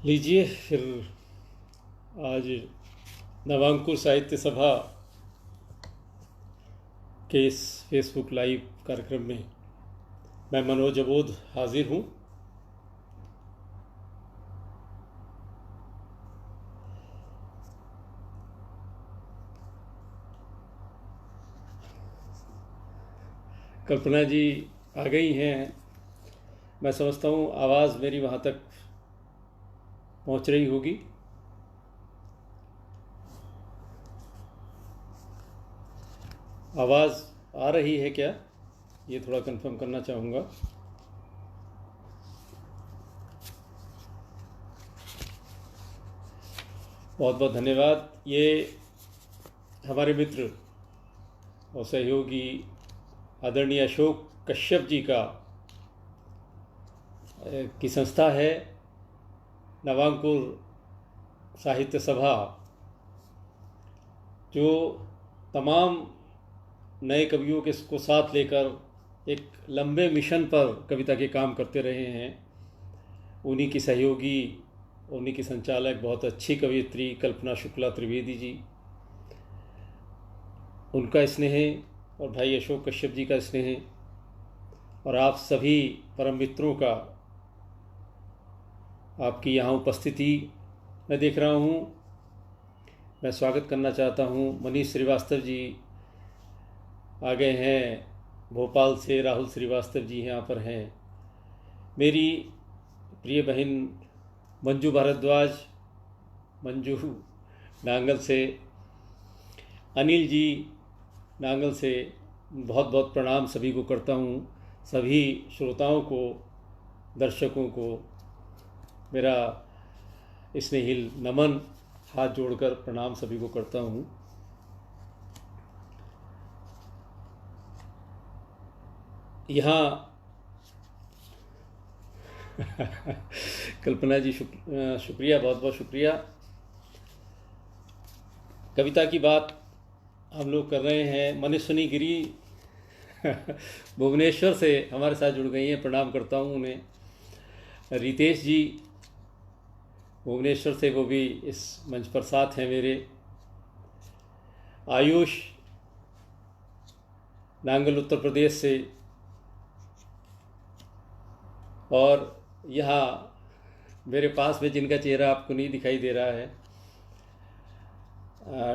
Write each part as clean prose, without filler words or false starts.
लीजिए फिर आज नवांकुर साहित्य सभा के इस फेसबुक लाइव कार्यक्रम में मैं मनोज अबोध हाजिर हूँ। कल्पना जी आ गई हैं। मैं समझता हूँ आवाज़ मेरी वहाँ तक पहुँच रही होगी। आवाज़ आ रही है क्या, ये थोड़ा कंफर्म करना चाहूँगा। बहुत बहुत धन्यवाद। ये हमारे मित्र और सहयोगी आदरणीय अशोक कश्यप जी की संस्था है नवांकुर साहित्य सभा, जो तमाम नए कवियों के को साथ लेकर एक लंबे मिशन पर कविता के काम करते रहे हैं। उन्हीं की सहयोगी, उन्हीं की संचालक बहुत अच्छी कवयित्री कल्पना शुक्ला त्रिवेदी जी, उनका स्नेह और भाई अशोक कश्यप जी का स्नेह और आप सभी परम मित्रों का, आपकी यहाँ उपस्थिति मैं देख रहा हूँ। मैं स्वागत करना चाहता हूँ। मनीष श्रीवास्तव जी आ गए हैं भोपाल से, राहुल श्रीवास्तव जी यहाँ पर हैं। मेरी प्रिय बहन मंजू भारद्वाज, मंजू नांगल से, अनिल जी नांगल से बहुत बहुत प्रणाम सभी को करता हूँ। सभी श्रोताओं को, दर्शकों को मेरा स्नेहिल नमन, हाथ जोड़कर प्रणाम सभी को करता हूँ। यहाँ कल्पना जी शुक्रिया, बहुत बहुत शुक्रिया। कविता की बात हम लोग कर रहे हैं। मनीषनी गिरी भुवनेश्वर से हमारे साथ जुड़ गई हैं, प्रणाम करता हूँ उन्हें। रितेश जी भुवनेश्वर से, वो भी इस मंच पर साथ हैं मेरे। आयुष नांगल उत्तर प्रदेश से, और यहाँ मेरे पास में जिनका चेहरा आपको नहीं दिखाई दे रहा है,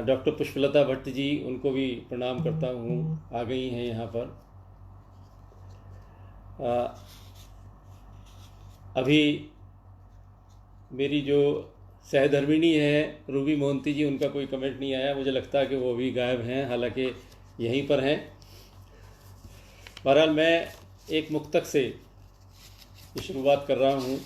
डॉक्टर पुष्पलता भट्ट जी, उनको भी प्रणाम करता हूँ, आ गई हैं यहाँ पर। अभी मेरी जो सहधर्मिणी है रूबी मोहंती जी, उनका कोई कमेंट नहीं आया। मुझे लगता है कि वो भी गायब हैं, हालांकि यहीं पर हैं। बहरहाल मैं एक मुक्तक से शुरुआत कर रहा हूँ।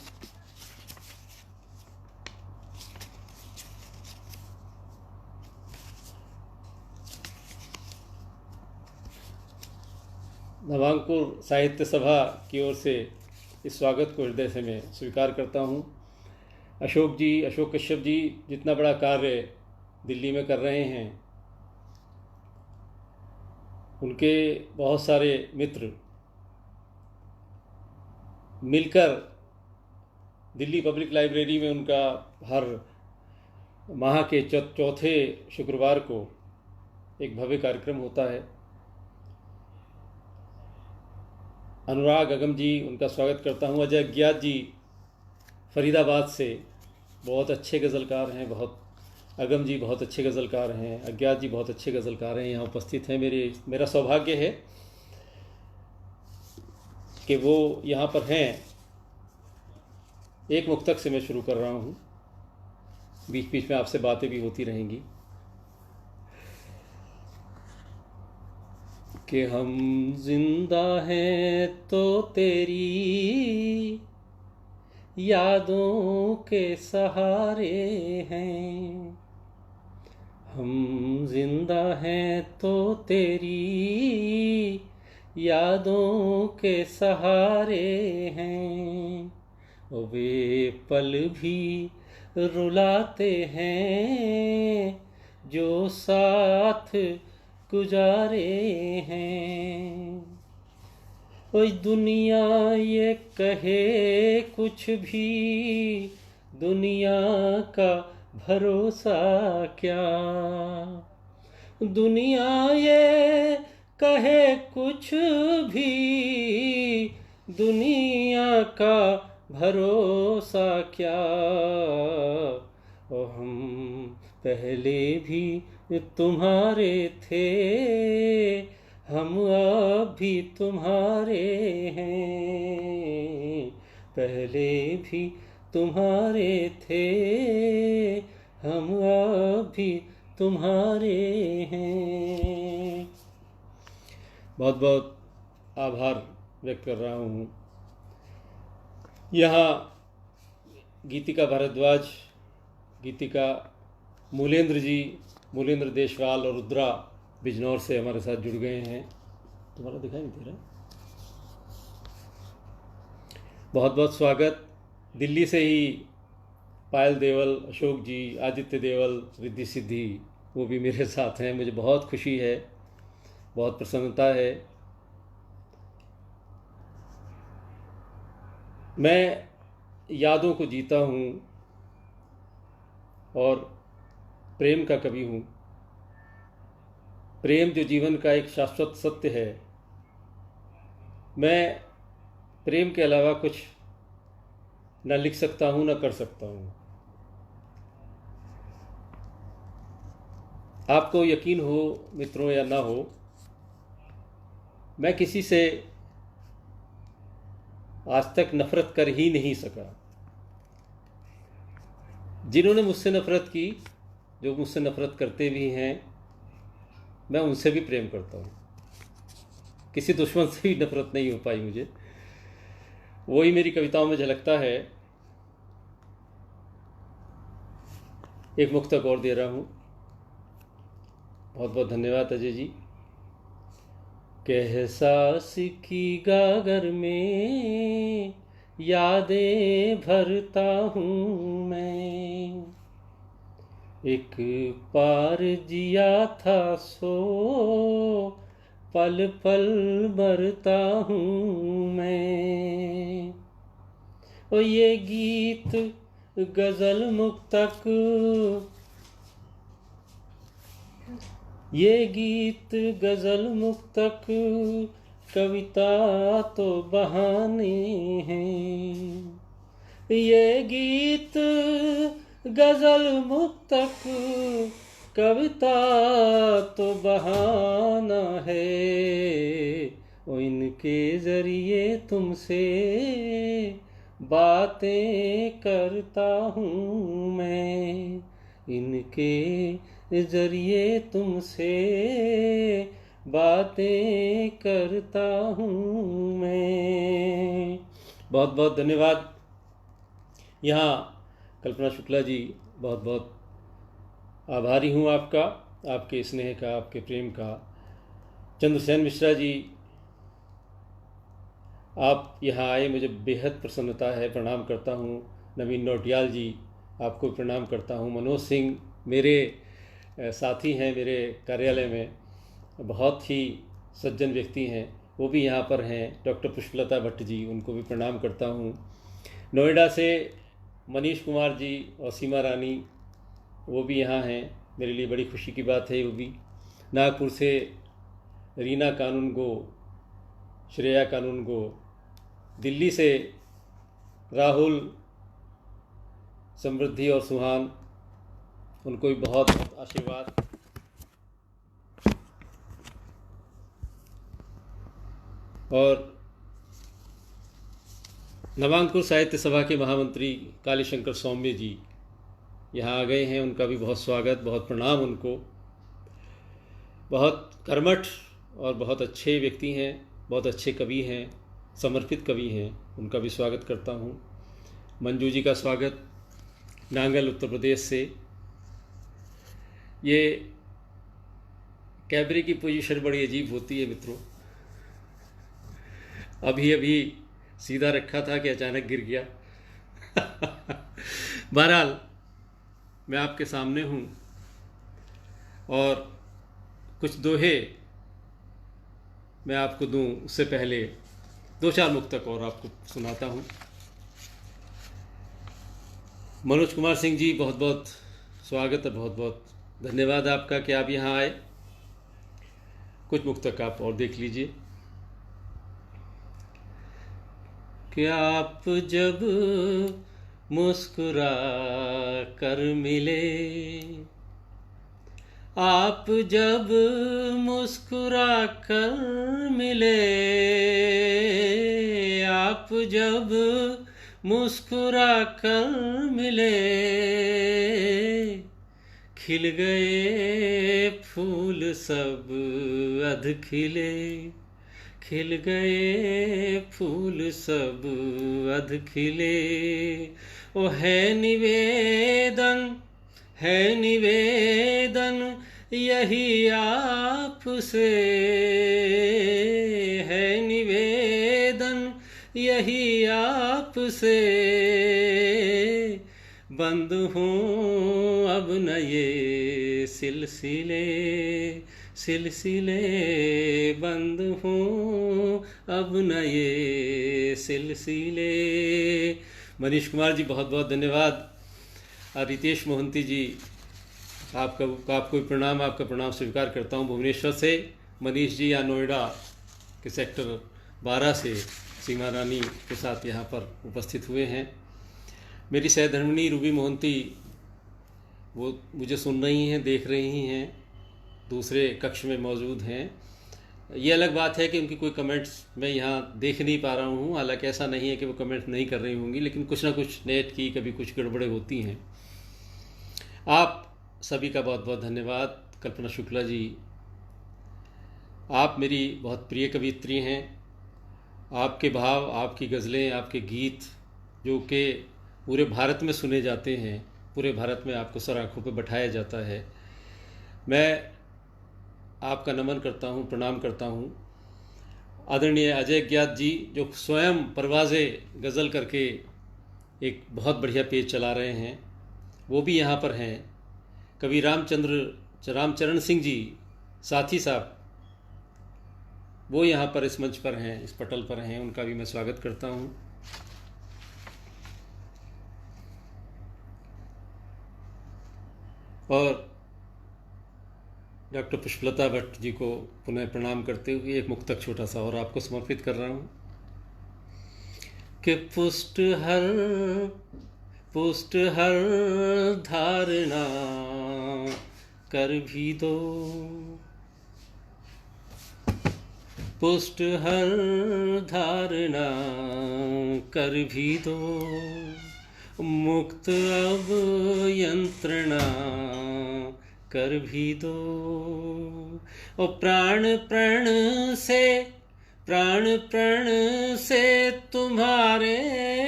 नवांकुर साहित्य सभा की ओर से इस स्वागत को हृदय से मैं स्वीकार करता हूँ। अशोक जी, अशोक कश्यप जी जितना बड़ा कार्य दिल्ली में कर रहे हैं, उनके बहुत सारे मित्र मिलकर दिल्ली पब्लिक लाइब्रेरी में उनका हर माह के चौथे शुक्रवार को एक भव्य कार्यक्रम होता है। अनुराग अगम जी, उनका स्वागत करता हूँ। अजय अज्ञात जी फरीदाबाद से, बहुत अच्छे गज़लकार हैं। अगम जी बहुत अच्छे गज़लकार हैं, अज्ञात जी बहुत अच्छे गज़लकार हैं, यहाँ उपस्थित हैं। मेरा सौभाग्य है कि वो यहाँ पर हैं। एक मुक्तक से मैं शुरू कर रहा हूँ, बीच बीच में आपसे बातें भी होती रहेंगी। कि हम जिंदा हैं तो तेरी यादों के सहारे हैं। हम जिंदा हैं तो तेरी यादों के सहारे हैं। वे पल भी रुलाते हैं जो साथ गुजारे हैं। ओए दुनिया ये कहे कुछ भी, दुनिया का भरोसा क्या। दुनिया ये कहे कुछ भी, दुनिया का भरोसा क्या। और हम पहले भी तुम्हारे थे, हम अब भी तुम्हारे हैं। पहले भी तुम्हारे थे, हम अब भी तुम्हारे हैं। बहुत बहुत आभार व्यक्त कर रहा हूँ। यहाँ गीतिका भारद्वाज, गीतिका मूलेंद्र जी, मूलेंद्र देशवाल और रुद्रा बिजनौर से हमारे साथ जुड़ गए हैं। तुम्हारा दिखाई नहीं दे रहा। बहुत बहुत स्वागत। दिल्ली से ही पायल देवल, अशोक जी, आदित्य देवल, रिद्धि सिद्धि, वो भी मेरे साथ हैं। मुझे बहुत खुशी है, बहुत प्रसन्नता है। मैं यादों को जीता हूँ और प्रेम का कवि हूँ। प्रेम जो जीवन का एक शाश्वत सत्य है। मैं प्रेम के अलावा कुछ न लिख सकता हूँ, न कर सकता हूँ। आपको यकीन हो मित्रों या ना हो, मैं किसी से आज तक नफरत कर ही नहीं सका। जिन्होंने मुझसे नफरत की, जो मुझसे नफरत करते भी हैं, मैं उनसे भी प्रेम करता हूँ। किसी दुश्मन से भी नफरत नहीं हो पाई मुझे। वही मेरी कविताओं में झलकता है। एक मुक्तक और दे रहा हूँ। बहुत बहुत धन्यवाद अजय जी। कि एहसास की गागर में यादें भरता हूँ मैं, एक पार जिया था सो पल पल मरता हूँ मैं। और ये गीत गज़ल मुक्तक, ये गीत गज़ल मुक्तक कविता तो बहाने हैं। ये गीत गज़ल मुक्तक कविता तो बहाना है। और इनके ज़रिए तुमसे बातें करता हूँ मैं, इनके ज़रिए तुमसे बातें करता हूँ मैं। बहुत बहुत धन्यवाद। यहाँ कल्पना शुक्ला जी, बहुत बहुत आभारी हूँ आपका, आपके स्नेह का, आपके प्रेम का। चंद्रसेन मिश्रा जी, आप यहाँ आए, मुझे बेहद प्रसन्नता है, प्रणाम करता हूँ। नवीन नौटियाल जी, आपको प्रणाम करता हूँ। मनोज सिंह मेरे साथी हैं, मेरे कार्यालय में, बहुत ही सज्जन व्यक्ति हैं, वो भी यहाँ पर हैं। डॉक्टर पुष्पलता भट्ट जी, उनको भी प्रणाम करता हूँ। नोएडा से मनीष कुमार जी और सीमा रानी, वो भी यहाँ हैं, मेरे लिए बड़ी खुशी की बात है वो भी। नागपुर से रीना कानून गो, श्रेया कानून गो, दिल्ली से राहुल, समृद्धि और सुहान, उनको भी बहुत बहुत आशीर्वाद। और नवांकुर साहित्य सभा के महामंत्री कालीशंकर सौम्य जी यहाँ आ गए हैं, उनका भी बहुत स्वागत, बहुत प्रणाम उनको। बहुत कर्मठ और बहुत अच्छे व्यक्ति हैं, बहुत अच्छे कवि हैं, समर्पित कवि हैं, उनका भी स्वागत करता हूँ। मंजू जी का स्वागत, नांगल उत्तर प्रदेश से। ये कैमरे की पोजीशन बड़ी अजीब होती है मित्रों। अभी अभी सीधा रखा था कि अचानक गिर गया। बहरहाल मैं आपके सामने हूँ और कुछ दोहे मैं आपको दूँ उससे पहले दो चार मुक्तक और आपको सुनाता हूँ। मनोज कुमार सिंह जी, बहुत बहुत स्वागत है, बहुत बहुत धन्यवाद आपका कि आप यहाँ आए। कुछ मुक्तक आप और देख लीजिए। कि आप जब मुस्कुरा कर मिले, आप जब मुस्कुरा कर मिले, आप जब मुस्कुरा कर मिले, खिल गए फूल सब अध खिले, खिल गए फूल सब अध खिले। ओ है निवेदन, है निवेदन यही आपसे, है निवेदन यही आपसे, बंद हूँ अब न ये सिलसिले, सिलसिले बंद हूँ अब न ये सिलसिले। मनीष कुमार जी, बहुत बहुत धन्यवाद। रितेश मोहंती जी, आपको भी प्रणाम, आपका प्रणाम स्वीकार करता हूँ। भुवनेश्वर से मनीष जी या नोएडा के सेक्टर 12 से सीमा रानी के साथ यहाँ पर उपस्थित हुए हैं। मेरी सहधर्मिणी रूबी मोहंती, वो मुझे सुन रही हैं, देख रही हैं, दूसरे कक्ष में मौजूद हैं। ये अलग बात है कि उनकी कोई कमेंट्स मैं यहाँ देख नहीं पा रहा हूँ। हालांकि ऐसा नहीं है कि वो कमेंट नहीं कर रही होंगी, लेकिन कुछ ना कुछ नेट की कभी कुछ गड़बड़ें होती हैं। आप सभी का बहुत बहुत धन्यवाद। कल्पना शुक्ला जी, आप मेरी बहुत प्रिय कवियत्री हैं। आपके भाव, आपकी गज़लें, आपके गीत जो कि पूरे भारत में सुने जाते हैं, पूरे भारत में आपको सर आँखों पर बैठाया जाता है, मैं आपका नमन करता हूँ, प्रणाम करता हूँ। आदरणीय अजय ज्ञात जी, जो स्वयं परवाज़े गज़ल करके एक बहुत बढ़िया पेज चला रहे हैं, वो भी यहाँ पर हैं। कवि रामचरण सिंह जी, साथी साहब, वो यहाँ पर इस मंच पर हैं, इस पटल पर हैं, उनका भी मैं स्वागत करता हूँ। और डॉक्टर पुष्पलता भट्ट जी को पुनः प्रणाम करते हुए एक मुक्तक छोटा सा और आपको समर्पित कर रहा हूँ। कि पुष्ट हर धारणा कर भी दो, पुष्ट हर धारणा कर भी दो, मुक्त अब यंत्रणा कर भी दो। ओ प्राण प्रण से तुम्हारे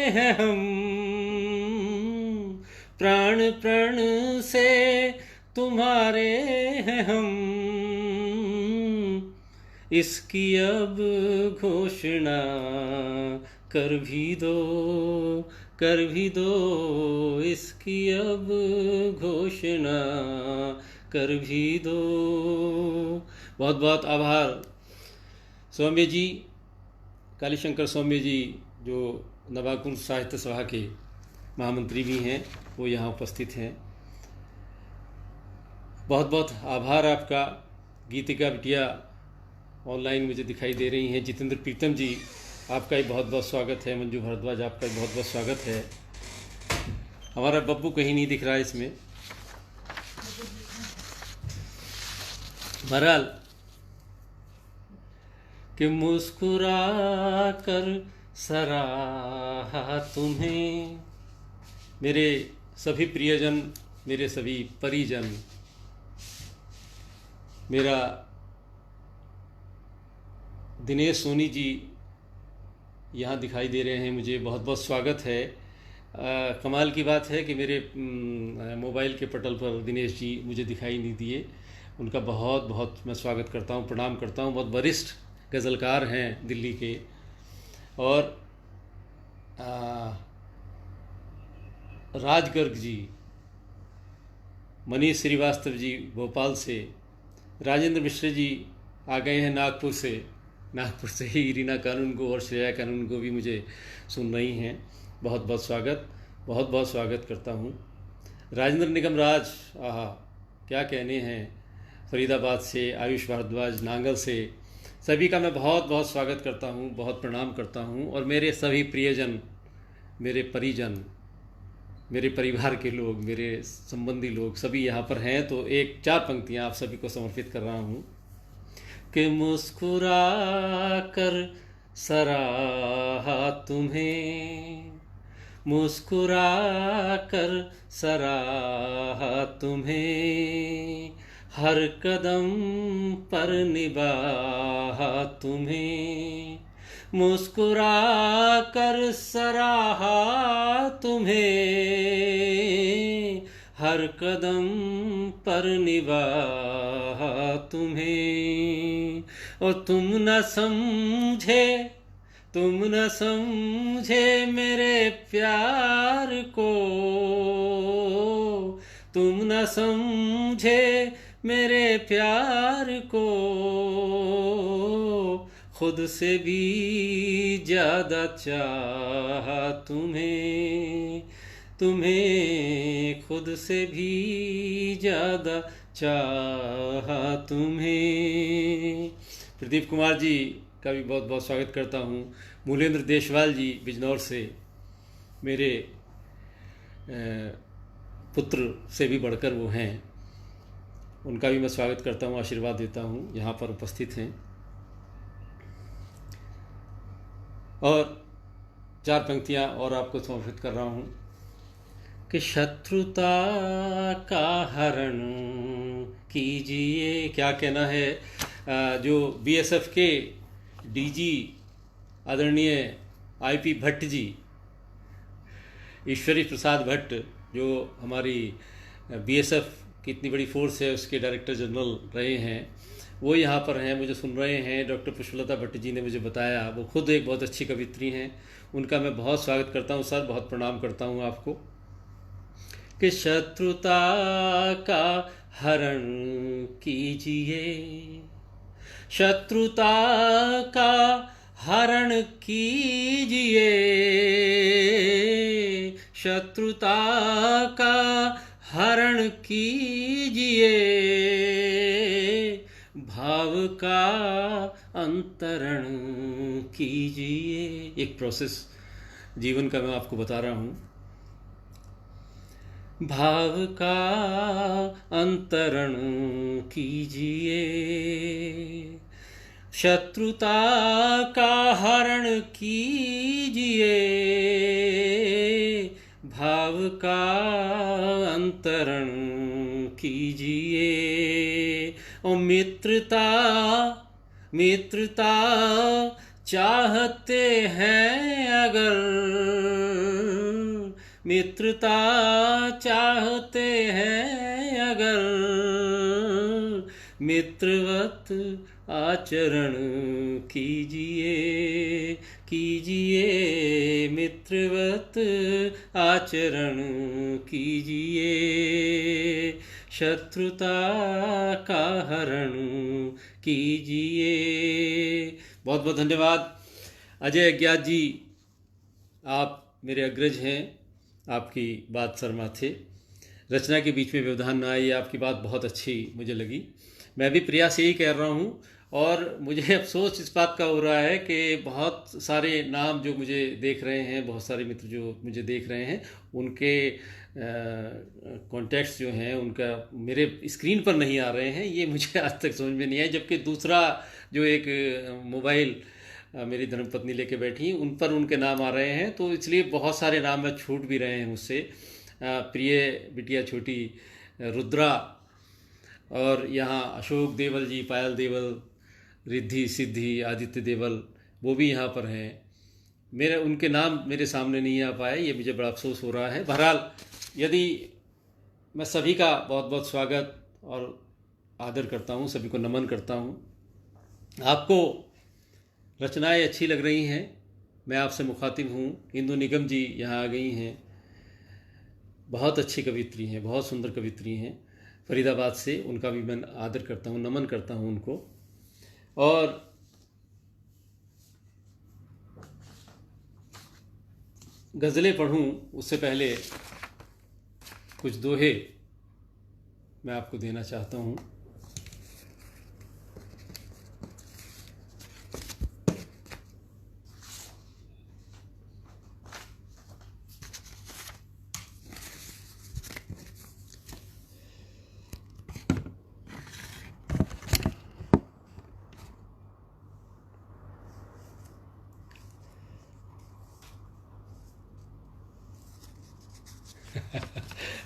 हैं हम, प्राण से तुम्हारे हैं हम, इसकी अब घोषणा कर भी दो, कर भी दो, इसकी अब घोषणा कर भी दो। बहुत बहुत आभार। सौम्य जी, कालीशंकर सौम्य जी, जो नवाकुंज साहित्य सभा के महामंत्री भी हैं, वो यहाँ उपस्थित हैं। बहुत बहुत आभार आपका। गीतिका बिटिया ऑनलाइन मुझे दिखाई दे रही हैं। जितेंद्र प्रीतम जी, आपका भी बहुत बहुत स्वागत है। मंजू भारद्वाज, आपका भी बहुत बहुत स्वागत है। हमारा बब्बू कहीं नहीं दिख रहा है इसमें। बहरहाल, कि मुस्कुरा कर सराहा तुम्हें, मेरे सभी प्रियजन, मेरे सभी परिजन, मेरा दिनेश सोनी जी यहाँ दिखाई दे रहे हैं, मुझे बहुत बहुत स्वागत है। कमाल की बात है कि मेरे मोबाइल के पटल पर दिनेश जी मुझे दिखाई नहीं दिए। उनका बहुत बहुत मैं स्वागत करता हूँ, प्रणाम करता हूँ। बहुत वरिष्ठ गज़लकार हैं दिल्ली के। और राज गर्ग जी, मनीष श्रीवास्तव जी भोपाल से, राजेंद्र मिश्र जी आ गए हैं नागपुर से ही रीना कानून को और श्रेया कानून को भी मुझे सुन रही हैं। बहुत बहुत स्वागत। बहुत बहुत स्वागत करता हूँ। राजेंद्र निगम राज, आहा क्या कहने हैं, फरीदाबाद से, आयुष भारद्वाज नांगल से, सभी का मैं बहुत बहुत स्वागत करता हूँ, बहुत प्रणाम करता हूँ। और मेरे सभी प्रियजन, मेरे परिजन, मेरे परिवार के लोग, मेरे संबंधी लोग सभी यहाँ पर हैं, तो एक 4 पंक्तियाँ आप सभी को समर्पित कर रहा हूँ कि मुस्कुरा कर सराहा तुम्हें, मुस्कुरा कर सराहा तुम्हें, हर कदम पर निभाहा तुम्हें, मुस्कुरा कर सराहा तुम्हें, हर कदम पर निभाहा तुम्हें। और तुम न समझे, तुम न समझे मेरे प्यार को, तुम न समझे मेरे प्यार को, खुद से भी ज़्यादा चाहा तुम्हें, तुम्हें खुद से भी ज़्यादा चाहा तुम्हें। प्रदीप कुमार जी का भी बहुत बहुत स्वागत करता हूँ। मूलेंद्र देशवाल जी बिजनौर से, मेरे पुत्र से भी बढ़कर वो हैं, उनका भी मैं स्वागत करता हूँ, आशीर्वाद देता हूँ, यहाँ पर उपस्थित हैं। और 4 पंक्तियाँ और आपको समर्पित कर रहा हूँ कि शत्रुता का हरण कीजिए। क्या कहना है जो बीएसएफ के डीजी आदरणीय आईपी भट्ट जी, ईश्वरी प्रसाद भट्ट, जो हमारी बीएसएफ की इतनी बड़ी फोर्स है उसके डायरेक्टर जनरल रहे हैं, वो यहाँ पर हैं, मुझे सुन रहे हैं। डॉक्टर पुष्पलता भट्ट जी ने मुझे बताया, वो खुद एक बहुत अच्छी कवित्री हैं, उनका मैं बहुत स्वागत करता हूँ सर, बहुत प्रणाम करता हूँ आपको। कि शत्रुता का हरण कीजिए, शत्रुता का हरण कीजिए, शत्रुता का हरण कीजिए, भाव का अंतरण कीजिए। एक प्रोसेस जीवन का मैं आपको बता रहा हूँ। भाव का अंतरण कीजिए, शत्रुता का हरण कीजिए, भाव का अंतरण कीजिए। और मित्रता, मित्रता चाहते हैं अगर, मित्रता चाहते हैं अगर, मित्रवत आचरण कीजिए, कीजिए, मित्रवत आचरण कीजिए, शत्रुता का हरण कीजिए। बहुत बहुत धन्यवाद। अजय अज्ञात जी, आप मेरे अग्रज हैं, आपकी बात सर माथे, रचना के बीच में व्यवधान ना आए, आपकी बात बहुत अच्छी मुझे लगी। मैं भी प्रयास यही कर रहा हूँ, और मुझे अफसोस इस बात का हो रहा है कि बहुत सारे नाम जो मुझे देख रहे हैं, बहुत सारे मित्र जो मुझे देख रहे हैं, उनके कॉन्टैक्ट्स जो हैं उनका मेरे स्क्रीन पर नहीं आ रहे हैं। ये मुझे आज तक समझ में नहीं आया। जबकि दूसरा जो एक मोबाइल मेरी धर्मपत्नी लेके बैठी, उन पर उनके नाम आ रहे हैं, तो इसलिए बहुत सारे नाम में छूट भी रहे हैं मुझसे। प्रिय बिटिया छोटी रुद्रा, और यहाँ अशोक देवल जी, पायल देवल, रिद्धि सिद्धि, आदित्य देवल, वो भी यहाँ पर हैं। मेरे उनके नाम मेरे सामने नहीं आ पाए, ये मुझे बड़ा अफसोस हो रहा है। बहरहाल, यदि मैं सभी का बहुत बहुत स्वागत और आदर करता हूँ, सभी को नमन करता हूँ। आपको रचनाएं अच्छी लग रही हैं, मैं आपसे मुखातिब हूँ। इंदु निगम जी यहाँ आ गई हैं, बहुत अच्छी कवित्री हैं, बहुत सुंदर कवित्री हैं, फरीदाबाद से। उनका भी मैं आदर करता हूँ, नमन करता हूँ उनको। और गज़लें पढ़ूं उससे पहले कुछ दोहे मैं आपको देना चाहता हूं।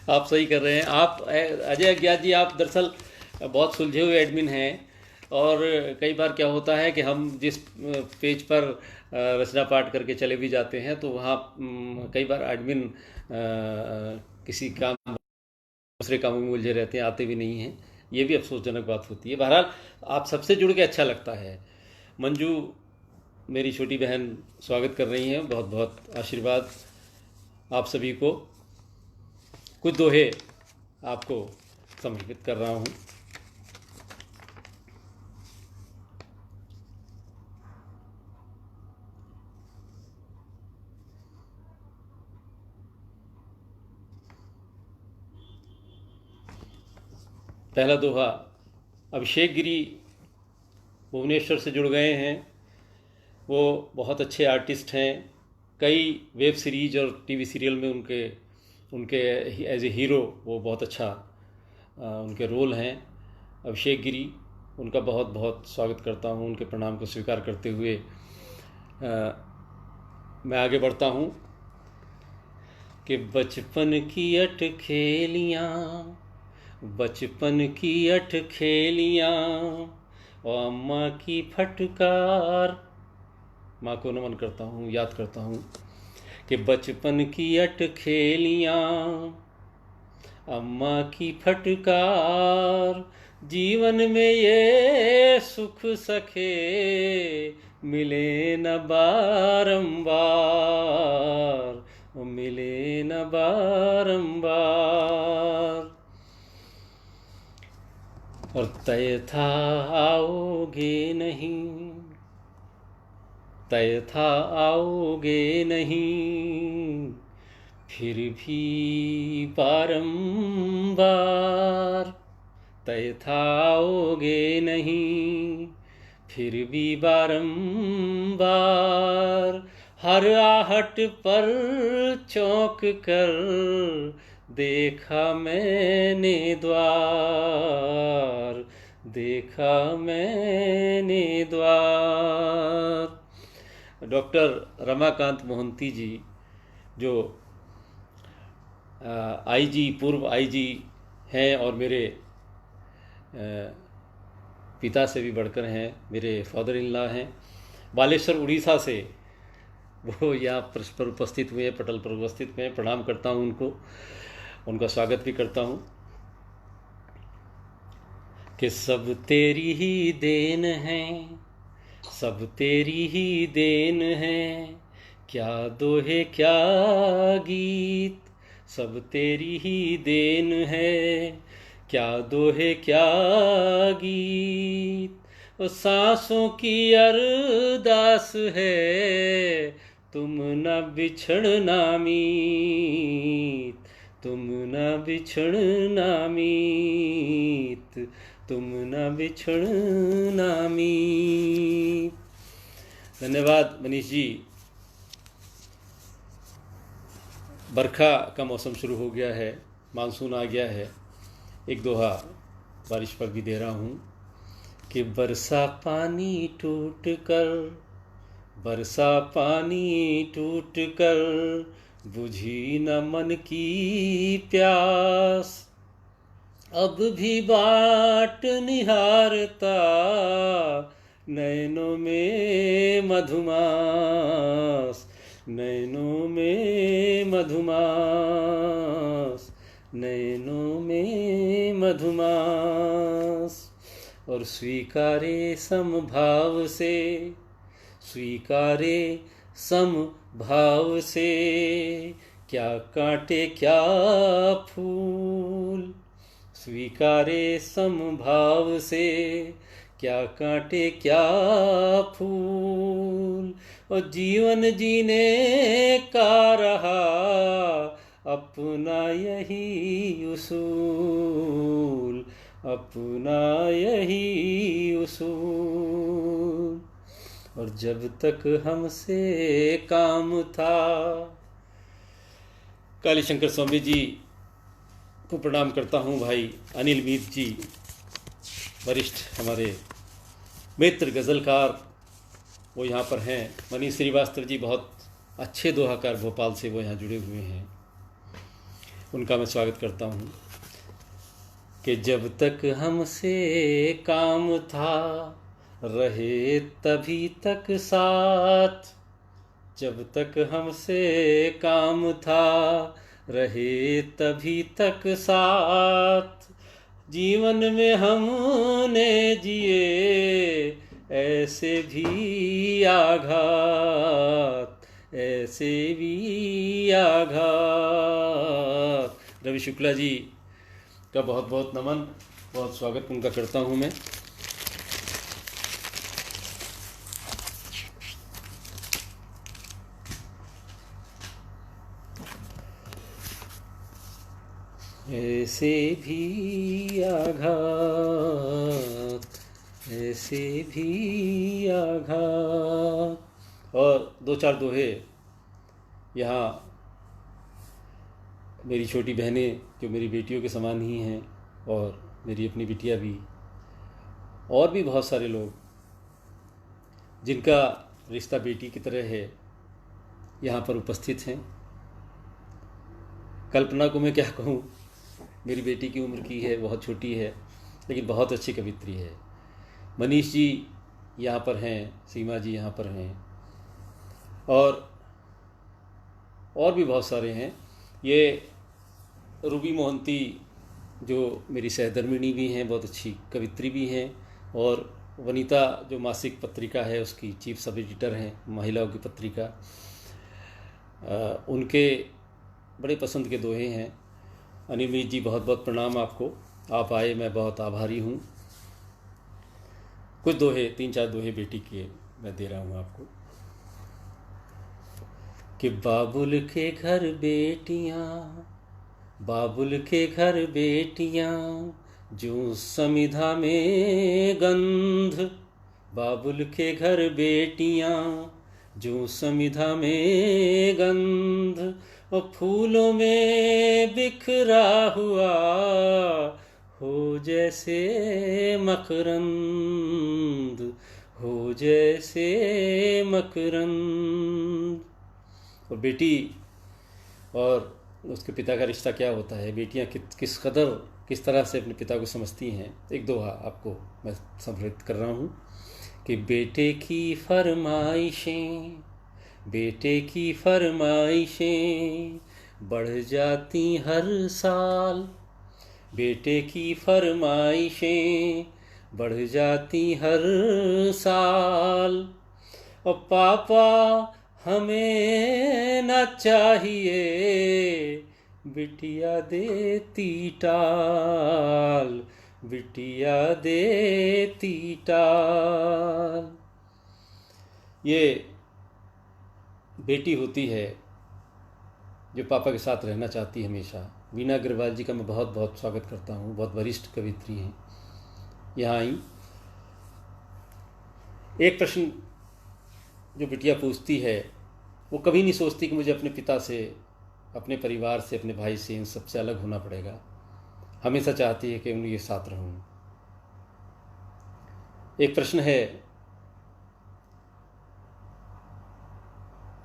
आप सही कर रहे हैं। आप अजय अज्ञात जी, आप दरअसल बहुत सुलझे हुए एडमिन हैं। और कई बार क्या होता है कि हम जिस पेज पर रचना पाठ करके चले भी जाते हैं तो वहाँ कई बार एडमिन किसी काम दूसरे कामों में उलझे रहते हैं, आते भी नहीं हैं। ये भी अफसोसजनक बात होती है। बहरहाल आप सबसे जुड़ के अच्छा लगता है। मंजू मेरी छोटी बहन स्वागत कर रही हैं। बहुत बहुत आशीर्वाद आप सभी को। कुछ दोहे आपको समर्पित कर रहा हूँ। पहला दोहा, अभिषेक गिरी भुवनेश्वर से जुड़ गए हैं। वो बहुत अच्छे आर्टिस्ट हैं। कई वेब सीरीज और टीवी सीरियल में उनके एज ए हीरो वो बहुत अच्छा उनके रोल हैं। अभिषेक गिरी, उनका बहुत बहुत स्वागत करता हूँ। उनके प्रणाम को स्वीकार करते हुए मैं आगे बढ़ता हूँ कि बचपन की अटखेलियाँ, बचपन की अटखेलियाँ और अम्मा की फटकार। माँ को नमन करता हूँ, याद करता हूँ कि बचपन की अटखेलियाँ, अम्मा की फटकार, जीवन में ये सुख सखे मिले न बारंबार, मिले न बारंबार। और तय था आओगे नहीं, तय था आओगे नहीं, फिर भी बारंबार। तय था आओगे नहीं, फिर भी बारंबार। हर आहट पर चौंक कर देखा मैंने द्वार, देखा मैंने द्वार। डॉक्टर रमाकांत मोहंती जी, जो आईजी, पूर्व आईजी हैं और मेरे पिता से भी बढ़कर हैं, मेरे फादर इन लॉ हैं। बालेश्वर उड़ीसा से वो यहाँ पर उपस्थित हुए, पटल पर उपस्थित हुए। प्रणाम करता हूँ उनको, उनका स्वागत भी करता हूँ। कि सब तेरी ही देन है, सब तेरी ही देन है, क्या दोहे क्या गीत, सब तेरी ही देन है, क्या दोहे क्या गीत। वो सांसों की अरदास है, तुम न बिछड़ना मीत, तुम न बिछड़ना मीत, तुम न बिछड़ना मीत। धन्यवाद मनीष जी। बरखा का मौसम शुरू हो गया है, मानसून आ गया है। एक दोहा बारिश पर भी दे रहा हूँ कि बरसा पानी टूट कर, बरसा पानी टूट कर, बुझी न मन की प्यास, अब भी बाट निहारता नैनों में मधुमास, नैनों में मधुमास, नैनों में मधुमास। और स्वीकारे समभाव से, स्वीकारे समभाव से, क्या कांटे क्या फूल, स्वीकारे समभाव से, क्या कांटे क्या फूल। और जीवन जीने का रहा अपना यही उसूल, अपना यही उसूल। और जब तक हमसे काम था। कालीशंकर स्वामी जी को प्रणाम करता हूँ। भाई अनिल मीत जी, वरिष्ठ हमारे मित्र गज़लकार, वो यहाँ पर हैं। मनीष श्रीवास्तव जी बहुत अच्छे दोहाकार भोपाल से वो यहाँ जुड़े हुए हैं, उनका मैं स्वागत करता हूँ। कि जब तक हमसे काम था रहे तभी तक साथ, जब तक हमसे काम था रहे तभी तक साथ। जीवन में हमने जिए ऐसे भी आघात, ऐसे भी आघात। रवि शुक्ला जी का बहुत बहुत नमन, बहुत स्वागत उनका करता हूँ मैं। ऐसे भी आघात, ऐसे भी आघात। और दो चार दोहे यहाँ मेरी छोटी बहनें जो मेरी बेटियों के समान ही हैं, और मेरी अपनी बिटिया भी, और भी बहुत सारे लोग जिनका रिश्ता बेटी की तरह है, यहाँ पर उपस्थित हैं। कल्पना को मैं क्या कहूँ, मेरी बेटी की उम्र की है, बहुत छोटी है, लेकिन बहुत अच्छी कवित्री है। मनीष जी यहाँ पर हैं, सीमा जी यहाँ पर हैं, और भी बहुत सारे हैं। ये रूबी मोहंती जो मेरी सहधर्मिणी भी हैं, बहुत अच्छी कवित्री भी हैं, और वनीता जो मासिक पत्रिका है उसकी चीफ सब एडिटर हैं, महिलाओं की पत्रिका, उनके बड़े पसंद के दोहे हैं। अनिल जी बहुत बहुत प्रणाम आपको, आप आए, मैं बहुत आभारी हूँ। कुछ दोहे, 3-4 दोहे बेटी के मैं दे रहा हूँ आपको। कि बाबुल के घर बेटियाँ, बाबुल के घर बेटियाँ, जो समिधा में गंध। बाबुल के घर बेटियाँ, जो समिधा में गंध। और फूलों में बिखरा हुआ हो जैसे मकरंद, हो जैसे मकरंद। और बेटी और उसके पिता का रिश्ता क्या होता है, बेटियां किस तरह से अपने पिता को समझती हैं। एक दोहा आपको मैं संप्रेषित कर रहा हूँ। कि बेटे की फरमाइशें, बेटे की फरमाइशें बढ़ जाती हर साल। बेटे की फरमाइशें बढ़ जाती हर साल। और पापा हमें न चाहिए, बिटिया देती टाल, बिटिया देती टाल। ये बेटी होती है जो पापा के साथ रहना चाहती है हमेशा। वीना अग्रवाल जी का मैं बहुत बहुत स्वागत करता हूँ, बहुत वरिष्ठ कवित्री हैं, यहाँ आई। एक प्रश्न जो बिटिया पूछती है, वो कभी नहीं सोचती कि मुझे अपने पिता से, अपने परिवार से, अपने भाई से, इन सबसे अलग होना पड़ेगा। हमेशा चाहती है कि उनके साथ रहूं। एक प्रश्न है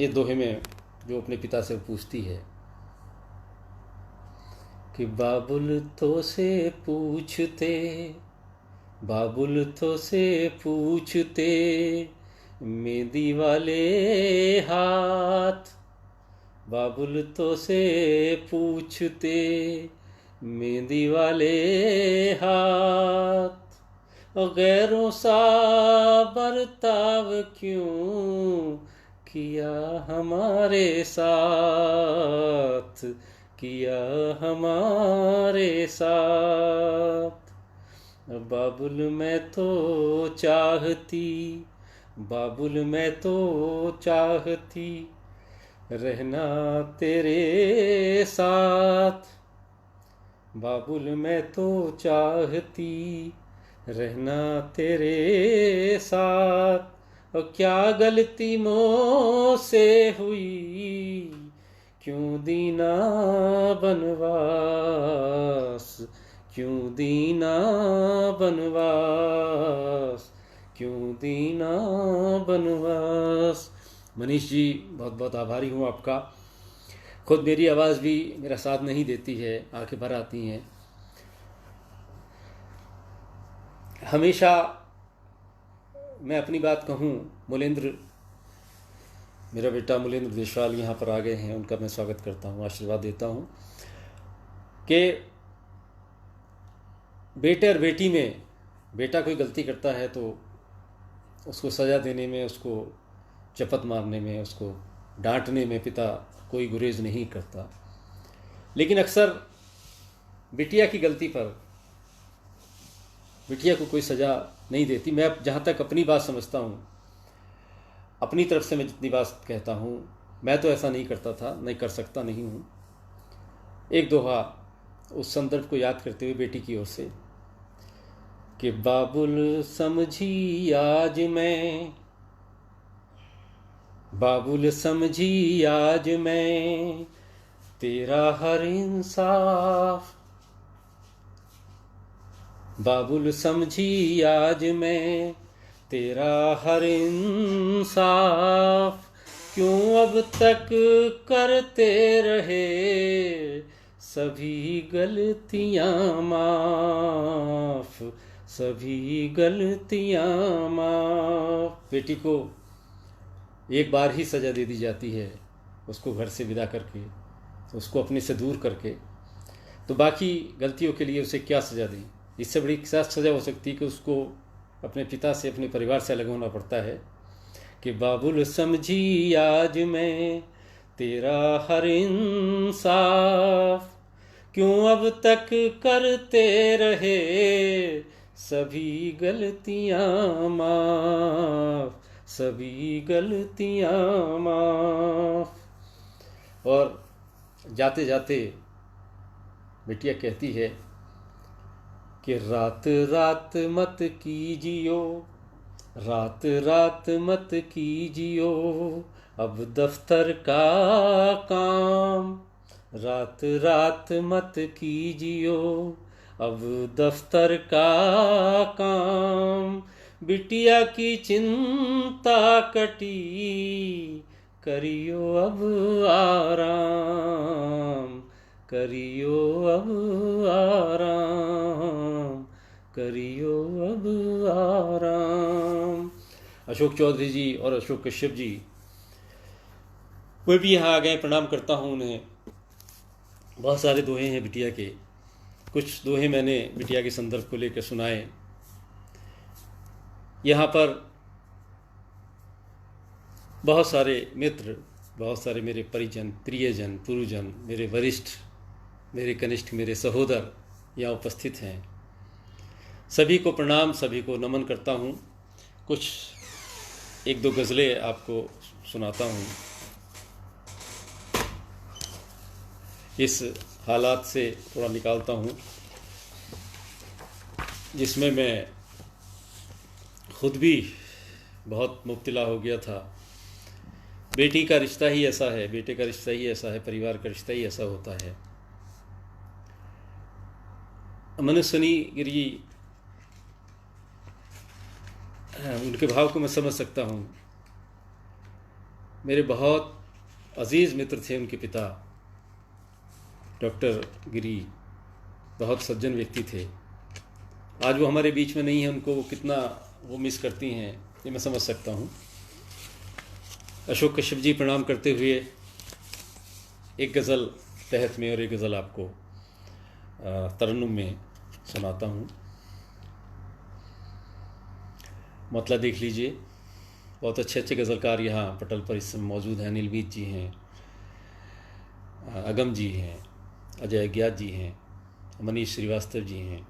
ये दोहे में जो अपने पिता से पूछती है कि बाबुल तो से पूछते, बाबुल तो से पूछते मेहंदी वाले हाथ। बाबुल तो से पूछते मेहंदी वाले हाथ। और गैरों सा बर्ताव क्यों किया हमारे साथ, किया हमारे साथ। बाबुल मैं तो चाहती, बाबुल मैं तो चाहती रहना तेरे साथ, बाबुल मैं तो चाहती रहना तेरे साथ। और क्या गलती मुझसे हुई, क्यों दीना बनवास, क्यों दीना बनवास, क्यों दीना बनवास। मनीष जी, बहुत बहुत आभारी हूँ आपका। खुद मेरी आवाज़ भी मेरा साथ नहीं देती है, आंखें भर आती हैं। हमेशा मैं अपनी बात कहूँ, मूलेंद्र, मेरा बेटा मूलेंद्र देशवाल यहाँ पर आ गए हैं, उनका मैं स्वागत करता हूँ, आशीर्वाद देता हूँ कि बेटे और बेटी में, बेटा कोई गलती करता है तो उसको सज़ा देने में, उसको चपत मारने में, उसको डांटने में पिता कोई गुरेज नहीं करता। लेकिन अक्सर बिटिया की गलती पर बिटिया को कोई सज़ा नहीं देती। मैं जहाँ तक अपनी बात समझता हूँ, अपनी तरफ से मैं जितनी बात कहता हूँ, मैं तो ऐसा नहीं करता था, नहीं कर सकता नहीं हूँ। एक दोहा उस संदर्भ को याद करते हुए बेटी की ओर से कि बाबुल समझी आज मैं, बाबुल समझी आज मैं तेरा हर इंसाफ, बाबुल समझी आज मैं तेरा हर इंसाफ। क्यों अब तक करते रहे सभी गलतियां माफ, सभी गलतियां माफ। बेटी को एक बार ही सज़ा दे दी जाती है, उसको घर से विदा करके, उसको अपने से दूर करके, तो बाकी गलतियों के लिए उसे क्या सज़ा दें। इससे बड़ी क्या सज़ा हो सकती है कि उसको अपने पिता से, अपने परिवार से अलग होना पड़ता है। कि बाबुल समझी आज मैं तेरा हर इंसाफ, क्यों अब तक करते रहे सभी गलतियां माफ, सभी गलतियां माफ। और जाते जाते बिटिया कहती है कि रात रात मत कीजियो, रात रात मत कीजियो अब दफ्तर का काम, रात रात मत कीजियो अब दफ्तर का काम। बिटिया की चिंता कटी, करियो अब आराम, करियो अब आराम, करियो अब आराम। अशोक चौधरी जी और अशोक कश्यप जी, वे भी यहाँ आ गए, प्रणाम करता हूँ उन्हें। बहुत सारे दोहे हैं बिटिया के, कुछ दोहे मैंने बिटिया के संदर्भ को लेकर सुनाए। यहाँ पर बहुत सारे मित्र, बहुत सारे मेरे परिजन, प्रियजन, पुरुजन, मेरे वरिष्ठ, मेरे कनिष्ठ, मेरे सहोदर यहाँ उपस्थित हैं। सभी को प्रणाम, सभी को नमन करता हूँ। कुछ एक दो गज़लें आपको सुनाता हूँ। इस हालात से थोड़ा निकालता हूँ जिसमें मैं खुद भी बहुत मुब्तला हो गया था। बेटी का रिश्ता ही ऐसा है, बेटे का रिश्ता ही ऐसा है, परिवार का रिश्ता ही ऐसा होता है। मनस्विनी गिरी, उनके भाव को मैं समझ सकता हूँ। मेरे बहुत अजीज़ मित्र थे उनके पिता, डॉक्टर गिरी, बहुत सज्जन व्यक्ति थे। आज वो हमारे बीच में नहीं है, उनको वो कितना वो मिस करती हैं, ये मैं समझ सकता हूँ। अशोक कश्यप जी, प्रणाम करते हुए एक गज़ल तहत में और एक गज़ल आपको तरन्नुम में सुनाता हूँ। मतलब देख लीजिए, बहुत अच्छे अच्छे गज़लकार यहाँ पटल पर इस समय मौजूद हैं। अनिल मीत जी हैं, अगम जी हैं, अजय अज्ञात जी हैं, मनीष श्रीवास्तव जी हैं।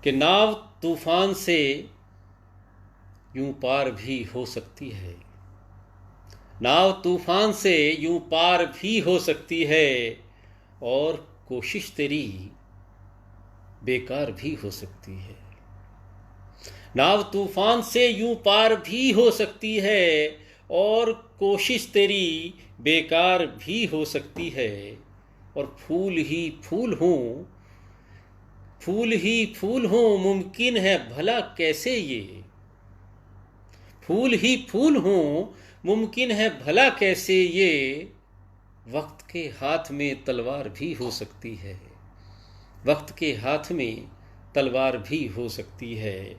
कि नाव तूफ़ान से यूं पार भी हो सकती है, नाव तूफान से यूं पार भी हो सकती है, और कोशिश तेरी बेकार भी हो सकती है। नाव तूफान से यूं पार भी हो सकती है, और कोशिश तेरी बेकार भी हो सकती है। और फूल ही फूल हूँ, फूल ही फूल हूँ, मुमकिन है भला कैसे ये। फूल ही फूल हूँ, मुमकिन है भला कैसे ये। वक्त के हाथ में तलवार भी हो सकती है, वक्त के हाथ में तलवार भी हो सकती है।